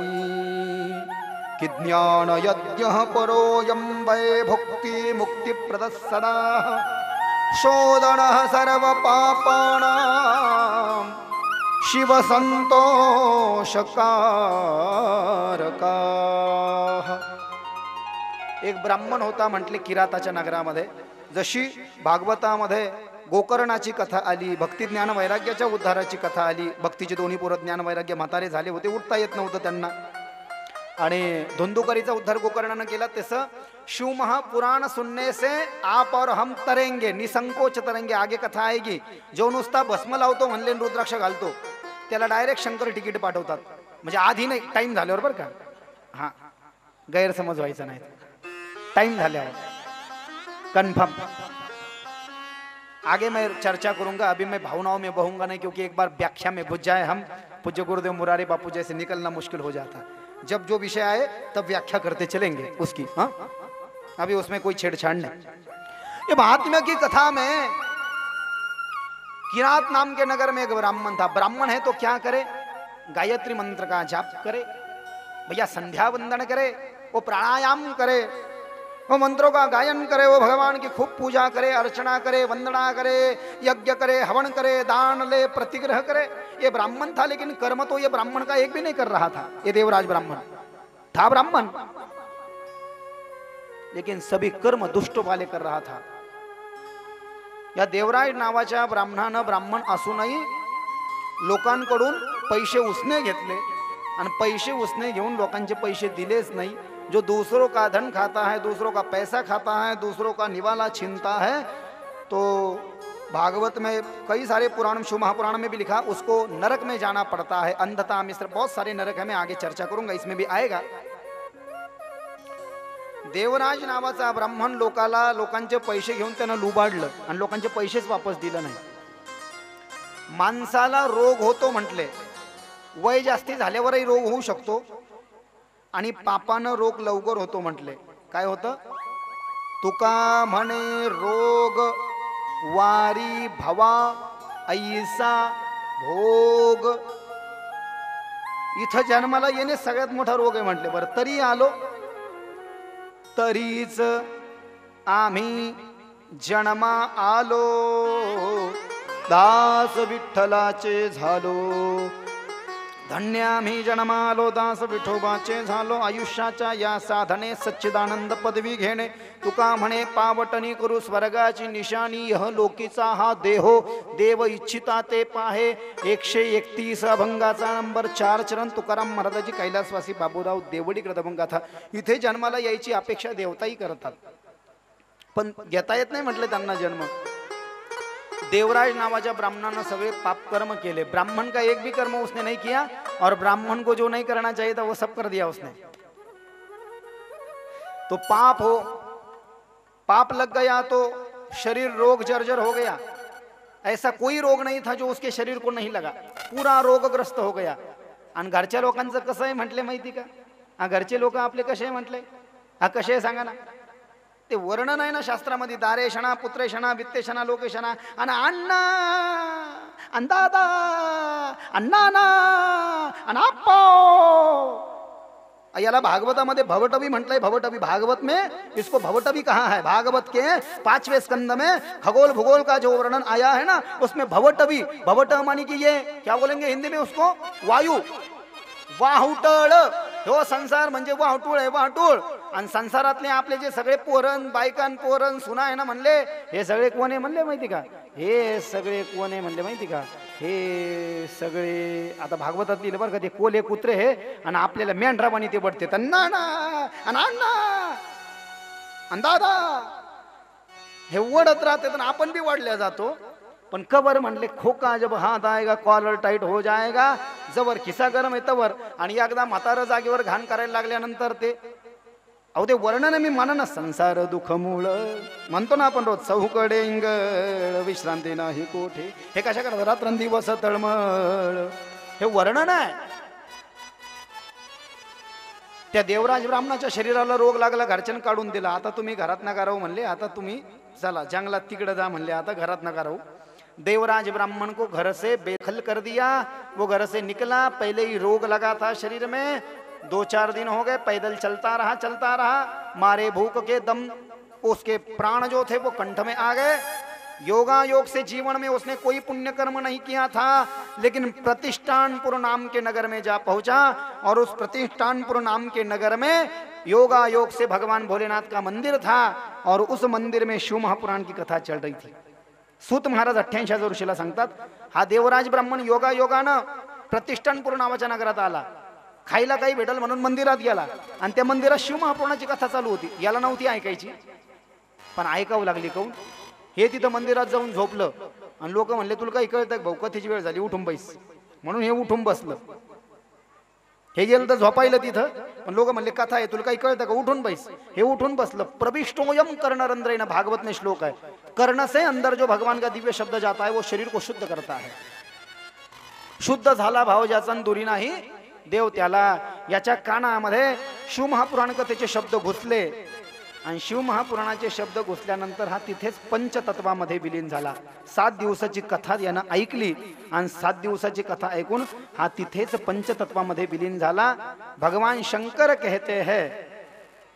कि ज्ञान यज्ञः परोऽयं वै भुक्ति मुक्ति प्रदः शोधनः सर्व पापानां शिव संतोषकारका. एक ब्राह्मण होता म्हटले किराताच्या नगरामध्ये. जशी भागवतामध्ये गोकर्णाची कथा आली, भक्ती ज्ञान वैराग्याच्या उद्धाराची कथा आली. भक्तीचे दोन्ही पोरं ज्ञान वैराग्य म्हातारे झाले होते, उठता येत नव्हतं त्यांना, आणि धुंदुकरीचा उद्धार गोकर्णानं केला. तसं शिव महापुराण सुनने से आप और हम तरेंगे, निसंकोच तरेंगे. आगे कथा आएगी. जो नुसता भस्म लावतो म्हणले रुद्राक्ष घालतो त्याला डायरेक्ट शंकर तिकीट पाठवतात. म्हणजे आधी नाही, टाइम झाल्यावर बरं का. हां, गैरसमज व्हायचा नाही. टाइम झाल्यावर कन्फर्म. आगे मैं चर्चा करूंगा, अभी मैं भावनाओं में बहूंगा नहीं, क्योंकि एक बार व्याख्या में बुझ जाए हम, पूज्य गुरुदेव मुरारी बापू जैसे निकलना मुश्किल हो जाता. जब जो विषय आए तब व्याख्या करते चलेंगे उसकी. हाँ, अभी उसमें कोई छेड़छाड़ नहीं. ये महात्म्य की कथा में किरात नाम के नगर में एक ब्राह्मण था. ब्राह्मण है तो क्या करे? गायत्री मंत्र का जाप करे भैया, संध्या वंदन करे, वो प्राणायाम करे, वो मंत्रों का गायन करे, वो भगवान की खूब पूजा करे, अर्चना करे, वंदना करे, यज्ञ करे, हवन करे, दान ले, प्रतिग्रह करे. ये ब्राह्मण था, लेकिन कर्म तो ये ब्राह्मण का एक भी नहीं कर रहा था. ये देवराज ब्राह्मण था, ब्राह्मण, लेकिन सभी कर्म दुष्ट वाले कर रहा था. या देवराज नावाच्या ब्राह्मणानं ब्राह्मण असूनही लोकांकडून पैसे उसने घेतले, आणि पैसे उसने घेऊन लोकांचे पैसे दिलेच नाही. जो दूसरों का धन खाता है, दूसरों का पैसा खाता है, दूसरों का निवाला छीनता है, तो भागवत में कई सारे पुराण, शिव महापुराण में भी लिखा, उसको नरक में जाना पड़ता है. अंधता, मिश्र, बहुत सारे नरक है. मैं आगे चर्चा करूंगा, इसमें भी आएगा. देवराज नावाचा ब्राह्मण लोकांचे पैसे घेऊन त्यानं लुबाडलं आणि लोकांचे पैसेच वापस दिलं नाही. माणसाला रोग होतो म्हटले, वय जास्ती झाल्यावरही रोग होऊ शकतो, आणि पापानं रोग लवकर होतो म्हटले. काय होतं? तुका म्हणे रोग वारी भवा ऐसा भोग. इथं जन्माला येणे सगळ्यात मोठा रोग आहे म्हटले. बरं, तरी आलो, तरीच आम्ही जन्मा आलो, दास विठ्ठलाचे झालो. धन्य आम्ही जन्मालो, दास विठोबाचे झालो. आयुष्याच्या या साधने सच्चिदानंद पदवी घेणे. तुका म्हणे पावटणी करू स्वर्गाची निशाणी. यह लोकीचा हा देहो, देव इच्छिता ते पाहे. 131 अभंगाचा नंबर 4 चरण तुकाराम महाराजाची कैलासवासी बाबूराव देवडी कृतभंगाथा. इथे जन्माला यायची अपेक्षा देवताही करतात, पण घेता येत नाही म्हटले त्यांना जन्म. देवराज नावाच्या ब्राह्मणानं सगळे पाप कर्म केले. ब्राह्मण का एक भी कर्म उसने नहीं किया, और ब्राह्मण को जो नहीं करना चाहिए था वो सब कर दिया उसने. तो पाप लग गया तो शरीर रोग जर्जर हो गया. ऐसा कोई रोग नहीं था जो उसके शरीर को नहीं लगा, पूरा रोगग्रस्त हो गया. आणि घरच्या लोकांचं कसं आहे म्हटले माहिती का? घरचे लोक आपले कसे आहे म्हटले? कसे आहे सांगा ना. ते वर्णन आहे ना शास्त्रामध्ये, दारेशणा, पुत्रेशणा, वित्तेशणा, लोकेशणा, आणि अण्णा, अंदादा, अण्णाना, अनाप्पा. याला भागवतामध्ये भवटवी म्हटलंय. भवटवी, भागवत में इसको भवटवी कहा है. भागवत के 5वें स्कंद में खगोल भूगोल का जो वर्णन आया है ना, उसमें भवटवी, भवट मानी कि ये क्या बोलेंगे हिंदी में उसको, वायू, वाहुटळ. हो, संसार म्हणजे वाहटूळ आहे, वाहटूळ. आणि संसारातले आपले जे सगळे पोरण, बायकान, पोरण, सुना आहे ना म्हणले, हे सगळे कोण आहे म्हणले माहिती का? हे सगळे कोण आहे म्हणले माहिती का? हे सगळे आता भागवतात लिहिलं बरं का, ते कोले कुत्रे हे, आणि आपल्याला मेंढरावानी ते बडते. अण्णा अंदादा हे वडत राहते, आणि आपण बी वाढल्या जातो. पण कवर म्हणले खोका जब हात आएगा कॉलर टाइट हो जाएगा. जवर खिसा गरम आहे तवर. आणि एकदा म्हातारा जागेवर घाण करायला लागल्यानंतर ते, अहो ते वर्णन मी म्हणा, संसार दुःख मूळ म्हणतो ना आपण रोज, चौकडे इंगळ विश्रांती नाही कोठे. हे कशा करतात? रात्रंदिवस तळमळ. हे वर्णन आहे. त्या देवराज ब्राह्मणाच्या शरीराला रोग लागला, घरच्यानं काढून दिला. आता तुम्ही घरात नका राहू म्हणले, आता तुम्ही चला जंगलात तिकडे जा म्हणले, आता घरात नका राहू. देवराज ब्राह्मण को घर से बेदखल कर दिया. वो घर से निकला, पहले ही रोग लगा था शरीर में. 2-4 दिन हो गए, पैदल चलता रहा. मारे भूख के दम उसके प्राण जो थे वो कंठ में आ गए. योगा योग से जीवन में उसने कोई पुण्य कर्म नहीं किया था, लेकिन प्रतिष्ठानपुर नाम के नगर में जा पहुंचा और उस प्रतिष्ठानपुर नाम के नगर में योगा योग से भगवान भोलेनाथ का मंदिर था और उस मंदिर में शिव महापुराण की कथा चल रही थी. सूत महाराज 88 वर्षीला सांगतात, हा देवराज ब्राह्मण योगा योगानं प्रतिष्ठानपूर नावाच्या नगरात आला. खायला काही भेटल म्हणून मंदिरात गेला आणि त्या मंदिरात शिव महापुराणाची कथा चालू होती. याला नव्हती ऐकायची, पण ऐकावं लागली. काऊन? हे तिथं मंदिरात जाऊन झोपलं आणि लोक म्हणले, तुला काही कळतं भाऊ, कथेची वेळ झाली, उठून बैस. म्हणून हे उठून बसलं. हे गेलं तर झोपायला तिथं, पण लोक म्हणले कथा आहे, तुला काही कळतं का, उठून बैस. हे उठून बसलं. प्रविष्टोयम कर्णरंध्रेन, भागवत में श्लोक है, कर्ण से अंदर जो भगवान का दिव्य शब्द जाता है वो शरीर को शुद्ध करता है. शुद्ध झाला भाव ज्याचा दुरी नाही देव त्याला. याच्या कानामध्ये शिव महापुराण कथेचे शब्द घुसले आणि शिव महापुराणाचे शब्द घुसल्यानंतर हा तिथेच पंचतत्वामध्ये विलीन झाला. 7 दिवसाची कथा यानं ऐकली आणि 7 दिवसाची कथा ऐकून हा तिथेच पंचतत्वामध्ये विलीन झाला. भगवान शंकर कहते हैं,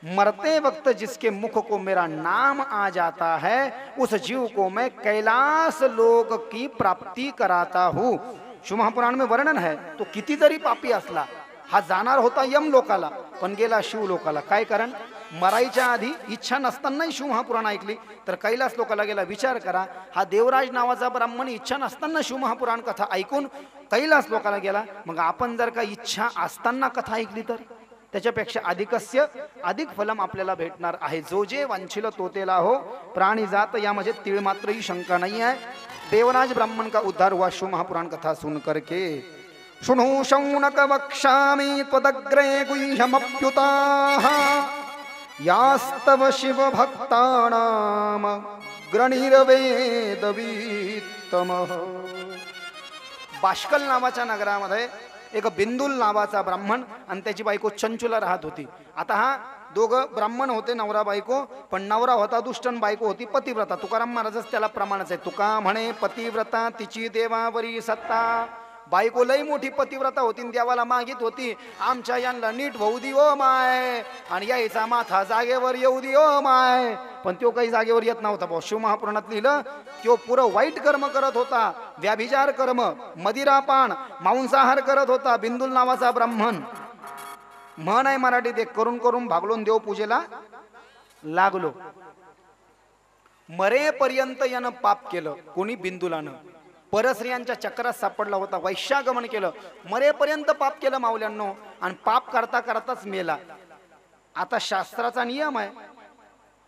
मरते वक्त जिसके मुख को मेरा नाम आ जाता है उस जीव को मैं कैलाश लोक की प्राप्ति कराता हूँ. शिव महापुराण में वर्णन है. तो किती जरी पापी असला, हा जाणार होता यम लोकाला, पण गेला शिव लोकाला. काय कारण? मरायच्या आधी इच्छा नसतानाही शिव महापुराण ऐकली तर कैलास लोकाला गेला. विचार करा, हा देवराज नावाचा ब्राह्मण इच्छा नसताना शिव महापुराण कथा ऐकून कैलास लोकाला गेला. मग आपण जर का इच्छा असताना कथा ऐकली तर त्याच्यापेक्षा अधिकस्य अधिक फलम आपल्याला भेटणार आहे. जो जे वांछिल तो तेला हो, प्राणी जात यामध्ये तीळ मात्र ही शंका नहीं है. देवराज ब्राह्मण का उद्धार हुआ शिव महापुराण कथा सुन करके. शुणु शौनक वक्ष्यामि त्वदग्रे गुह्यमप्युताः यास्तव शिव भक्तानाम ग्रणिर्वेदवीत्तमः. बाष्कल नावाच्या नगरामध्ये एक बिंदुल नावाचा ब्राह्मण आणि त्याची बायको चंचुला राहत होती. आता हा दोघं ब्राह्मण होते, नवरा बायको, पण नवरा होता दुष्ट आणि बायको होती पतिव्रता. तुकाराम महाराजच त्याला प्रमाणच आहे. तुका म्हणे पतिव्रता तिची देवावरी सत्ता. बायको लई मोठी पतिव्रता होती, देवाला मागित होती, आमच्या यांना नीट होऊ दे ओ माय, आणि यायचा माथा जागेवर येऊ दे ओ माय. पण तो काही जागेवर येत नव्हता. भाऊ शिव महापुराणात लिहिलं, तो पुरं वाईट कर्म करत होता. व्याभिचार कर्म, मदिरापान, मांसाहार करत होता. बिंदुल नावाचा ब्राह्मण. म्हण आहे मराठीत एक, करून करून भागलोन देव पूजेला लागलो. मरेपर्यंत यानं पाप केलं. कोणी? बिंदुलानं. परस्त्रियांच्या चक्रात सापडला होता, वैश्यागमन केलं, मरेपर्यंत पाप केलं माऊल्यांनो, आणि पाप करता करताच मेला. आता शास्त्राचा नियम आहे,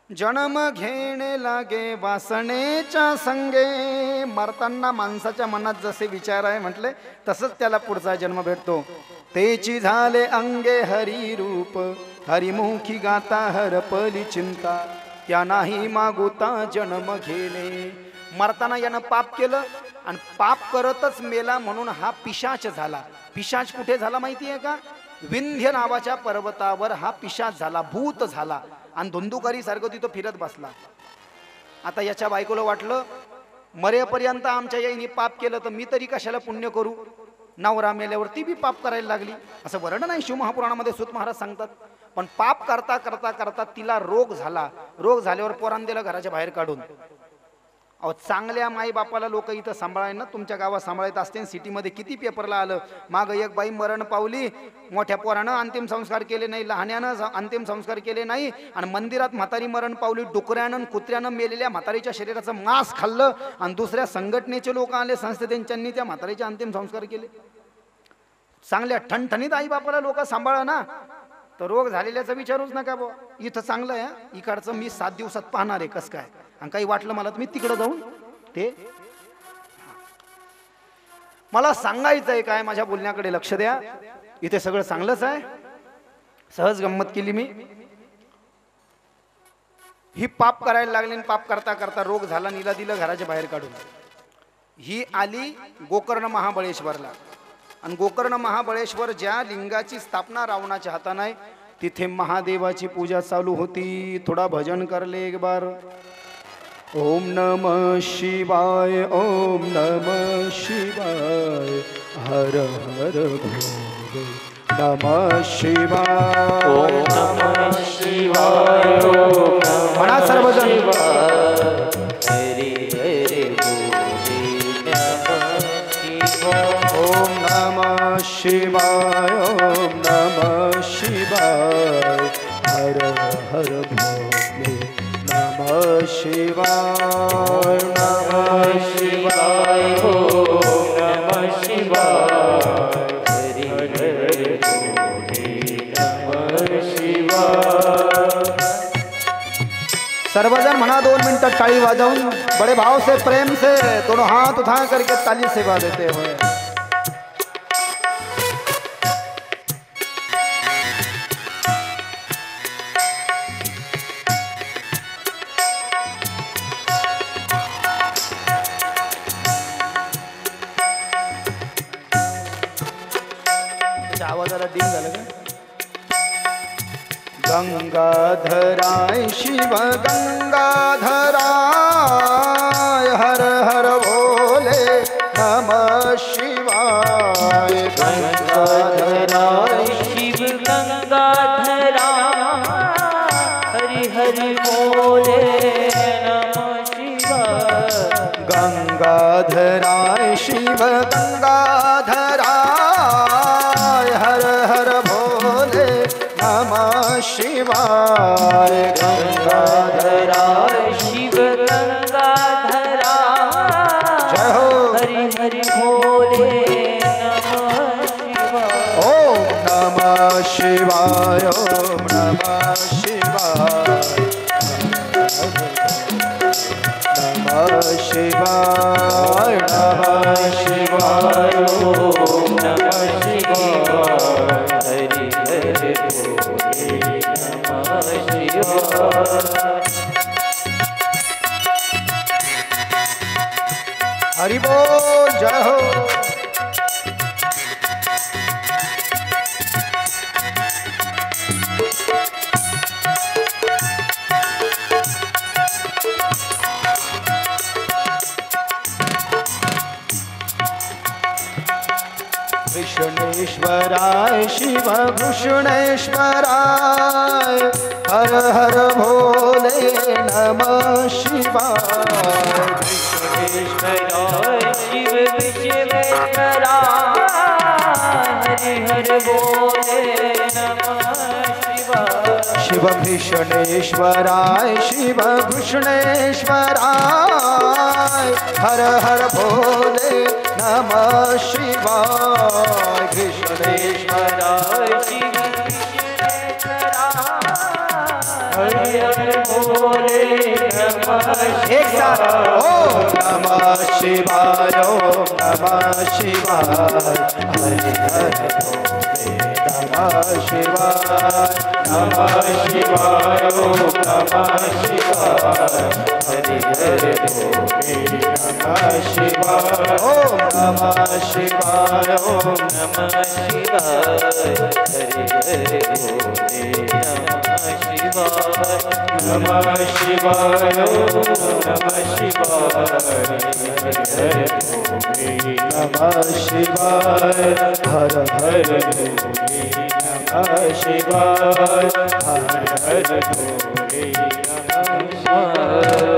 जन्म घेणे लागे वासनेच्या संगे. मरताना माणसाच्या मनात जसे विचार आहे म्हटले तसंच त्याला पुढचा जन्म भेटतो. तेची झाले अंगे हरी रूप, हरिमुखी गाता हरपली चिंता, त्या नाही मागुता जन्म घेणे. मरताना यानं पाप केलं आणि पाप करतच मेला, म्हणून हा पिशाच झाला. पिशाच कुठे झाला माहिती आहे का? विंध्य नावाच्या पर्वतावर हा पिशाच झाला, भूत झाला, आणि धुंदुकारी सारखं तिथं फिरत बसला. आता याच्या बायकोला वाटलं, मरेपर्यंत आमच्या याईने पाप केलं तर मी तरी कशाला पुण्य करू. नवरा मेल्यावर ती बी पाप करायला लागली. असं वर्णन आहे शिव महापुराणामध्ये, सूत महाराज सांगतात. पण पाप करता करता करता तिला रोग झाला. रोग झाल्यावर पोरांना दिलं घराच्या बाहेर काढून. अहो, चांगल्या माई बापाला लोक इथं सांभाळाय ना, तुमच्या गावात सांभाळत असते. सिटीमध्ये किती पेपरला आलं, माग एक बाई मरण पावली, मोठ्या पोरानं अंतिम संस्कार केले नाही, लहान्यानं अंतिम संस्कार केले नाही, आणि मंदिरात म्हातारी मरण पावली. डुकऱ्यानं कुत्र्यानं मेलेल्या म्हातारीच्या शरीराचं मांस खाल्लं, आणि दुसऱ्या संघटनेचे लोक आले, संस्थेच्यांनी त्या म्हातारीचे अंतिम संस्कार केले. चांगल्या ठणठणीत आई बापाला लोक सांभाळा ना, तर रोग झालेल्याचा विचारूच नका बुवा. इथं चांगलं आहे, इकडचं मी 7 दिवसात पाहणार आहे कसं काय, आणि काही वाटलं मला तर मी तिकडं जाऊन ते. मला सांगायचं आहे काय, माझ्या बोलण्याकडे लक्ष द्या. इथे सगळं चांगलंच आहे, सहज गंमत केली मी. ही पाप करायला लागली, पाप करता करता रोग झाला, नीला दिलं घराच्या बाहेर काढून. ही आली गोकर्ण महाबळेश्वरला, आणि गोकर्ण महाबळेश्वर ज्या लिंगाची स्थापना रावणाच्या हाताने आहे, तिथे महादेवाची पूजा चालू होती. थोडा भजन करले एक बार. ओम नमः शिवाय, ओम नमः शिवाय, हर हर भोले नमः शिवाय, ओम नमः शिवाय, म्हणा सर्वजण. हरी हरी शिवाय ओम नमः शिवाय हर हर भोले नमः शिवाय नमः शिवाय ओम नमः शिवाय हरि हरि भोले नमः शिवाय। सर्वजन म्हणा 2 मिनटं टाळी वाजवून बड़े भाव से प्रेम से दोनों हाथ उठा करके ताली सेवा देते हुए। आवाजाला डिंग झालं का? गंगाधराय शिव गंगाधराय हर हर भोले नमः शिवाय। गंगाधराय शिव गंगाधराय हरि हरि बोले नमः शिवाय। गंगाधराय शिव गंगाधराय हर हर भोले नमः शिवाय। गंगाधराय शिव गंगाधराय जय हो हरि हरि भोले नमः शिवाय। ओम नमः शिवाय ओम नमः शिवाय नमः शिवाय नमः शिवाय ओम नमः शिवाय हरि हरि भोले नमः शिवाय। हरि बोल जय हो। भूषणेश्वराय शिव भूषणेश्वराय हर हर भोले नमः शिवाय। विश्वेश्वराय शिव विश्वेश्वराय हरि हरि बोले नमः शिवाय। शिव भूषणेश्वराय शिव भूषणेश्वराय हर हर भोले नमः शिवाय। विश्वेश्वराय शिव विश्वेश्वराय हरि हरि बोले नमः एक साथ ओम नमः शिवाय ओम नमः शिवाय हरि हरि भोले नमः शिवाय नमः शिवाय ओम नमः शिवाय हरि हरि भोले नमः शिवाय ओम नमः शिवाय ओम नमः शिवाय हरि हरि भोले नमः शिवाय। नमः शिवाय ओम नमः शिवाय हरि भोले नमः शिवाय हर हर भोले नमः शिवाय हर हर भोले नमः।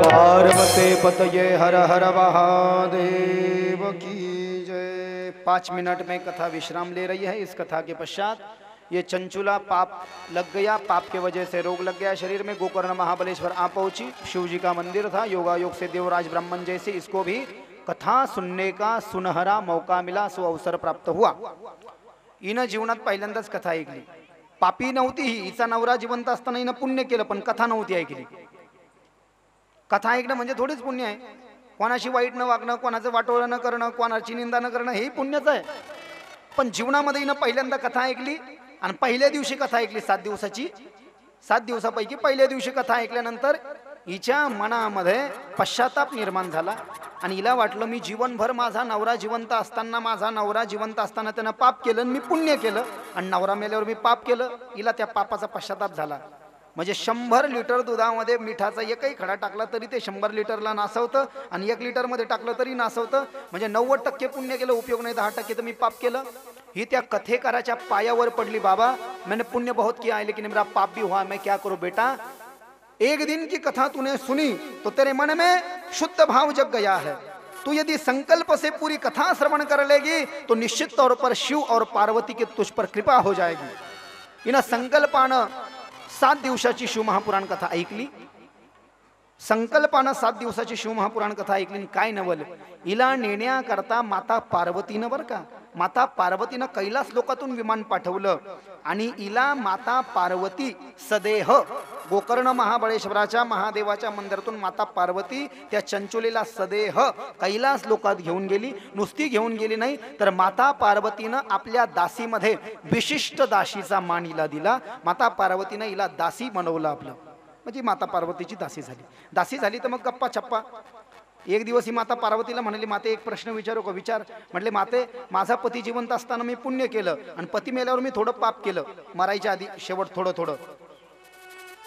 पार्वती पतये हर हर महादेव की जय। 5 मिनट में कथा विश्राम ले रही है। इस कथा के पश्चात ये चंचुला पाप लग गया, पाप के वजह से रोग लग गया शरीर में। गोकर्ण महाबलेश्वर आ पहुंची, शिव जी का मंदिर था, योगायोग से देवराज ब्राह्मण जैसे इसको भी कथा सुनने का सुनहरा मौका मिला, सो अवसर प्राप्त हुआ। हिनं जीवनात पहिल्यांदाच कथा ऐकली। पापी नव्हती ही, हिचा नवरा जिवंत असताना हिनं पुण्य केलं, पण कथा नव्हती ऐकली। कथा ऐकणं म्हणजे थोडीच पुण्य आहे। कोणाशी वाईट न वागणं, कोणाचं वाटोळं न करणं, कोणाची निंदा न करणं, हेही पुण्यच आहे। पण जीवनामध्ये हिनं पहिल्यांदा कथा ऐकली आणि पहिल्या दिवशी कथा ऐकली 7 दिवसाची। 7 दिवसापैकी पहिल्या दिवशी कथा ऐकल्यानंतर हिच्या मनामध्ये पश्चाताप निर्माण झाला आणि हिला वाटलं मी जीवनभर माझा नवरा जिवंत असताना त्यानं पाप केलं, मी पुण्य केलं आणि नवरा मेल्यावर मी पाप केलं। हिला त्या पापाचा पश्चाताप झाला। म्हणजे 100 लिटर दुधामध्ये मिठाचा एकही खडा टाकला तरी ते 100 लिटरला नासवतं आणि 1 लिटरमध्ये टाकलं तरी नासवतं। म्हणजे 90% पुण्य केलं, उपयोग नाही, 10% तर मी पाप केलं। ही त्या कथेकाराच्या पायावर पडली। बाबा मैंने पुण्य बहुत किया है लेकिन मेरा पाप भी हुआ, मैं क्या करूं बेटा। एक दिन की कथा तूने सुनी तो तेरे मन में शुद्ध भाव जग गया है। तू यदि संकल्प से पूरी कथा श्रवण कर लेगी तो निश्चित तौर पर शिव और पार्वती की तुझ पर कृपा हो जाएगी. हिनं संकल्पानं 7 दिवसाची शिव महापुराण कथा ऐकली. संकल्पानं 7 दिवसाची शिव महापुराण कथा ऐकली. काय नवल, हिला नेण्याकरता माता पार्वतीनं बरं का, माता पार्वतीनं कैलास लोकातून विमान पाठवलं आणि हिला माता पार्वती सदेह गोकर्ण महाबळेश्वराच्या महादेवाच्या मंदिरातून माता पार्वती त्या चंचुलीला सदेह कैलास लोकात घेऊन गेली. नुसती घेऊन गेली नाही तर माता पार्वतीनं आपल्या दासीमध्ये विशिष्ट दासीचा मान हिला दिला. माता पार्वतीनं हिला दासी बनवलं आपलं, म्हणजे माता पार्वतीची दासी झाली. दासी झाली तर मग गप्पा छप्पा. एक दिवस ही माता पार्वतीला म्हणाली, माते एक प्रश्न विचारू का? विचार. म्हटले, माते माझा पती जिवंत असताना मी पुण्य केलं आणि पती मेल्यावर मी थोडं पाप केलं, मरायच्या आधी शेवट थोडं थोडं,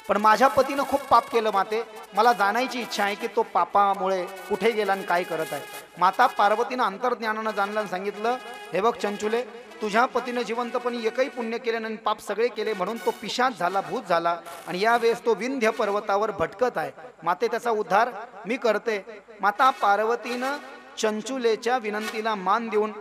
पण माझ्या पतीनं खूप पाप केलं माते. मला जाणायची इच्छा आहे की तो पापामुळे कुठे गेला आणि काय करत आहे. माता पार्वतीनं अंतर्ज्ञानानं जाणलं आणि सांगितलं, हे बघ चंचुले, तुझ्या पतीनं जिवंतपणी एकही पुण्य केले नाही, पाप सगळे केले, म्हणून तो पिशाच झाला, भूत झाला आणि यावेळेस तो विंध्य पर्वतावर भटकत आहे. माते त्याचा उद्धार मी करते. माता पार्वतीनं चंचुलेच्या विनंतीला मान देऊन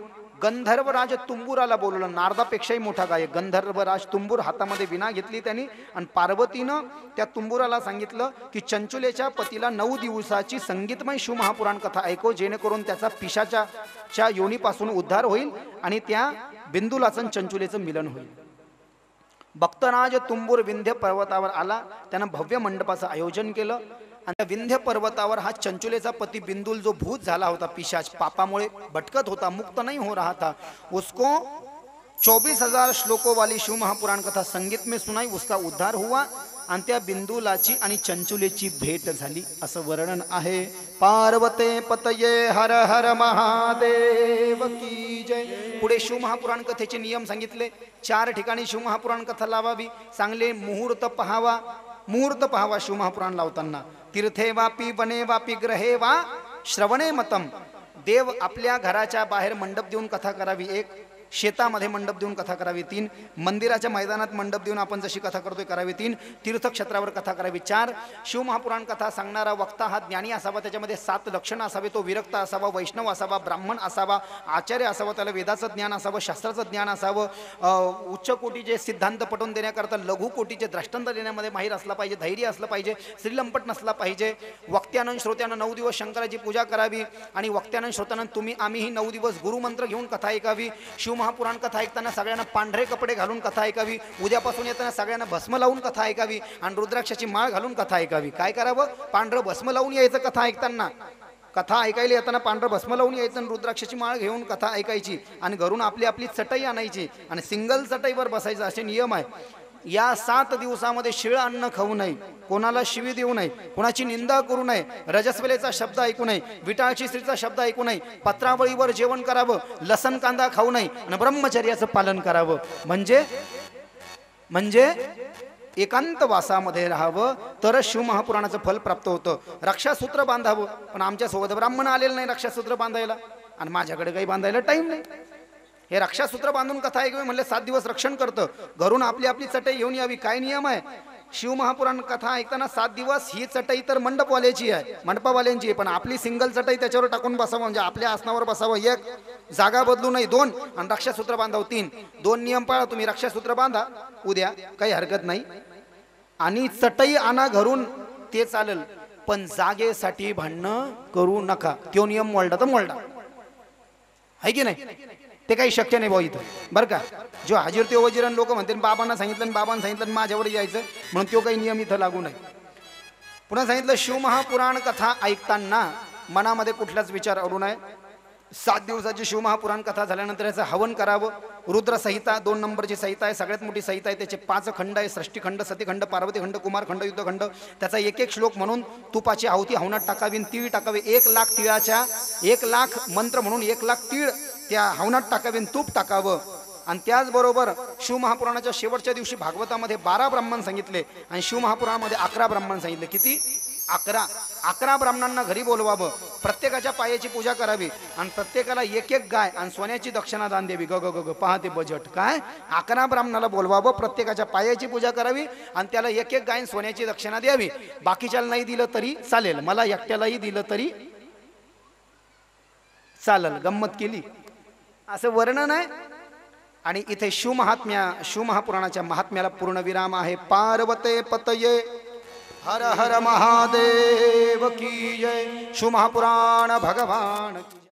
गंधर्वराज तुंबुराला बोलवलं. नारदापेक्षाही मोठा गायक गंधर्वराज तुंबूर, हातामध्ये विणा घेतली त्यांनी आणि पार्वतीनं त्या तुंबुराला सांगितलं की चंचुलेच्या पतीला 9 दिवसाची संगीतमय शिव महापुराण कथा ऐकव, जेणेकरून त्याचा पिशाच्या योनीपासून उद्धार होईल आणि त्या बिंदुलाचं चंचुलेचं मिलन होईल. भक्तराज तुंबूर विंध्य पर्वतावर आला. त्यानं भव्य मंडपाचं आयोजन केलं आणि त्या विंध्य पर्वतावर हा चंचुलेचा पती बिंदुल जो भूत झाला होता, पिशाच पापामुळे भटकत होता, मुक्त नहीं हो रहा था, उसको 24,000 श्लोकों वाली शिव महापुराण कथा संगीत में सुनाई, उसका उद्धार हुआ आणि त्या बिंदुलाची आणि चंचुलेची भेट झाली असं वर्णन आहे. पार्वते पतये हर हर महादेव की जय. पुढे शिव महापुराण कथेचे नियम सांगितले. 4 ठिकाणी शिव महापुराण कथा लावावी, चांगले मुहूर्त पहावा. मुहूर्त पहावा शिव महापुराण लावताना. तीर्थे वापी वने वापी ग्रहे वा श्रवणे मतम. देव आपल्या घराच्या बाहेर मंडप देऊन कथा करावी 1, शेतामध्ये मंडप देऊन कथा करावी 3, मंदिराच्या मैदानात मंडप देऊन आपण जशी कथा करतोय करावी 3, तीर्थक्षेत्रावर कथा करावी 4. शिव महापुराण कथा सांगणारा वक्ता हा ज्ञानी असावा, त्याच्यामध्ये 7 लक्षणं असावे, तो विरक्त असावा, वैष्णव असावा, ब्राह्मण असावा, आचार्य असावा, त्याला वेदाचं ज्ञान असावं, शास्त्राचं ज्ञान असावं, उच्च कोटीचे सिद्धांत पटवून देण्याकरता लघु कोटीचे दृष्टांत देण्यामध्ये माहीर असला पाहिजे, धैर्य असलं पाहिजे, श्रीलंपट नसला पाहिजे. वक्त्यानं श्रोत्यानं 9 दिवस शंकराची पूजा करावी आणि वक्त्यानं श्रोत्यानं तुम्ही आम्हीही 9 दिवस गुरुमंत्र घेऊन कथा ऐकावी. शिव महापुराण कथा ऐकताना सगळ्यांना पांढरे कपडे घालून कथा ऐकावी. उद्यापासून येताना सगळ्यांना भस्म लावून कथा ऐकावी आणि रुद्राक्षाची माळ घालून कथा ऐकावी. काय करावं? पांढरं भस्म लावून यायचं कथा ऐकताना. कथा ऐकायला येताना पांढरं भस्म लावून यायचं आणि रुद्राक्षाची माळ घेऊन कथा ऐकायची आणि घरून आपली आपली चटई आणायची आणि सिंगल चटईवर बसायचं असे नियम आहे. या 7 दिवसामध्ये शिळ अन्न खाऊ नये, कोणाला शिवी देऊ नये, कोणाची निंदा करू नये, रजस्वलेचा शब्द ऐकू नये, विटाळची स्त्रीचा शब्द ऐकू नये, पत्रावळीवर जेवण करावं, लसण कांदा खाऊ नये आणि ब्रह्मचर्याचं पालन करावं. म्हणजे एकांत वासामध्ये राहावं तर शिव महापुराणाचं फल प्राप्त होतं. रक्षासूत्र बांधावं, पण आमच्या सोबत ब्राह्मण आलेलं नाही रक्षासूत्र बांधायला आणि माझ्याकडे काही बांधायला टाइम नाही. हे रक्षासूत्र बांधून कथा ऐकावी म्हणले 7 दिवस रक्षण करतं. घरून आपली आपली चटई घेऊन यावी. काय नियम आहे? शिव महापुराण कथा ऐकताना 7 दिवस ही चटई तर मंडपवाल्याची आहे, मंडपावाल्यांची आहे, पण आपली सिंगल चटई त्याच्यावर टाकून बसावं, म्हणजे आपल्या आसनावर बसावं. 1, जागा बदलू नाही. 2, आणि रक्षासूत्र बांधावं. 3, 2 नियम पाळा तुम्ही. रक्षासूत्र बांधा उद्या, काही हरकत नाही, आणि चटई आणा घरून, ते चालेल, पण जागेसाठी भांडणं करू नका. तो नियम मोडला तर मोडला, आहे की नाही? ते काही शक्य नाही भाऊ इथं, बरं का? जो हाजीर ते वजीरन लोक म्हणते बाबांना सांगितलं आणि बाबांना सांगितलं माझ्यावर यायचं म्हणून तो काही नियम इथं लागू नाही. पुन्हा सांगितलं शिव महापुराण कथा ऐकताना मनामध्ये कुठलाच विचार अडू नये. 7 दिवसाची शिव महापुराण कथा झाल्यानंतर याचं हवन करावं. रुद्र संहिता 2 नंबरची संहिता आहे, सगळ्यात मोठी संहिता आहे. त्याचे 5 खंड आहे, सृष्टीखंड, सतीखंड, पार्वतीखंड, कुमारखंड, युद्धखंड. त्याचा एक एक श्लोक म्हणून तुपाची आहुती हवनात टाकावी, तीळ टाकावे. 1,00,000 तिळाच्या 1,00,000 मंत्र म्हणून 1,00,000 तीळ त्या हवनात टाकावे, तूप टाकावं. आणि त्याचबरोबर शिव महापुराणाच्या शेवटच्या दिवशी भागवतामध्ये 12 ब्राह्मण सांगितले आणि शिव महापुराणामध्ये 11 ब्राह्मण सांगितले. किती? 11 ब्राह्मणांना घरी बोलवावं, प्रत्येकाच्या पायाची पूजा करावी आणि प्रत्येकाला 1-1 गाय आणि सोन्याची दक्षिणा दान द्यावी. ग पहा ते बजेट काय. 11 ब्राह्मणाला बोलवावं, प्रत्येकाच्या पायाची पूजा करावी आणि त्याला 1-1 गाय सोन्याची दक्षिणा द्यावी. बाकीच्याला नाही दिलं तरी चालेल, मला एकट्यालाही दिलं तरी चालल, गंमत केली असं वर्णन आहे. आणि इथे शिवमहापुराणाच्या महात्म्याला पूर्ण विराम आहे. पार्वते पतये हर हर महादेव की जय. शिवमहापुराण भगवान की जय.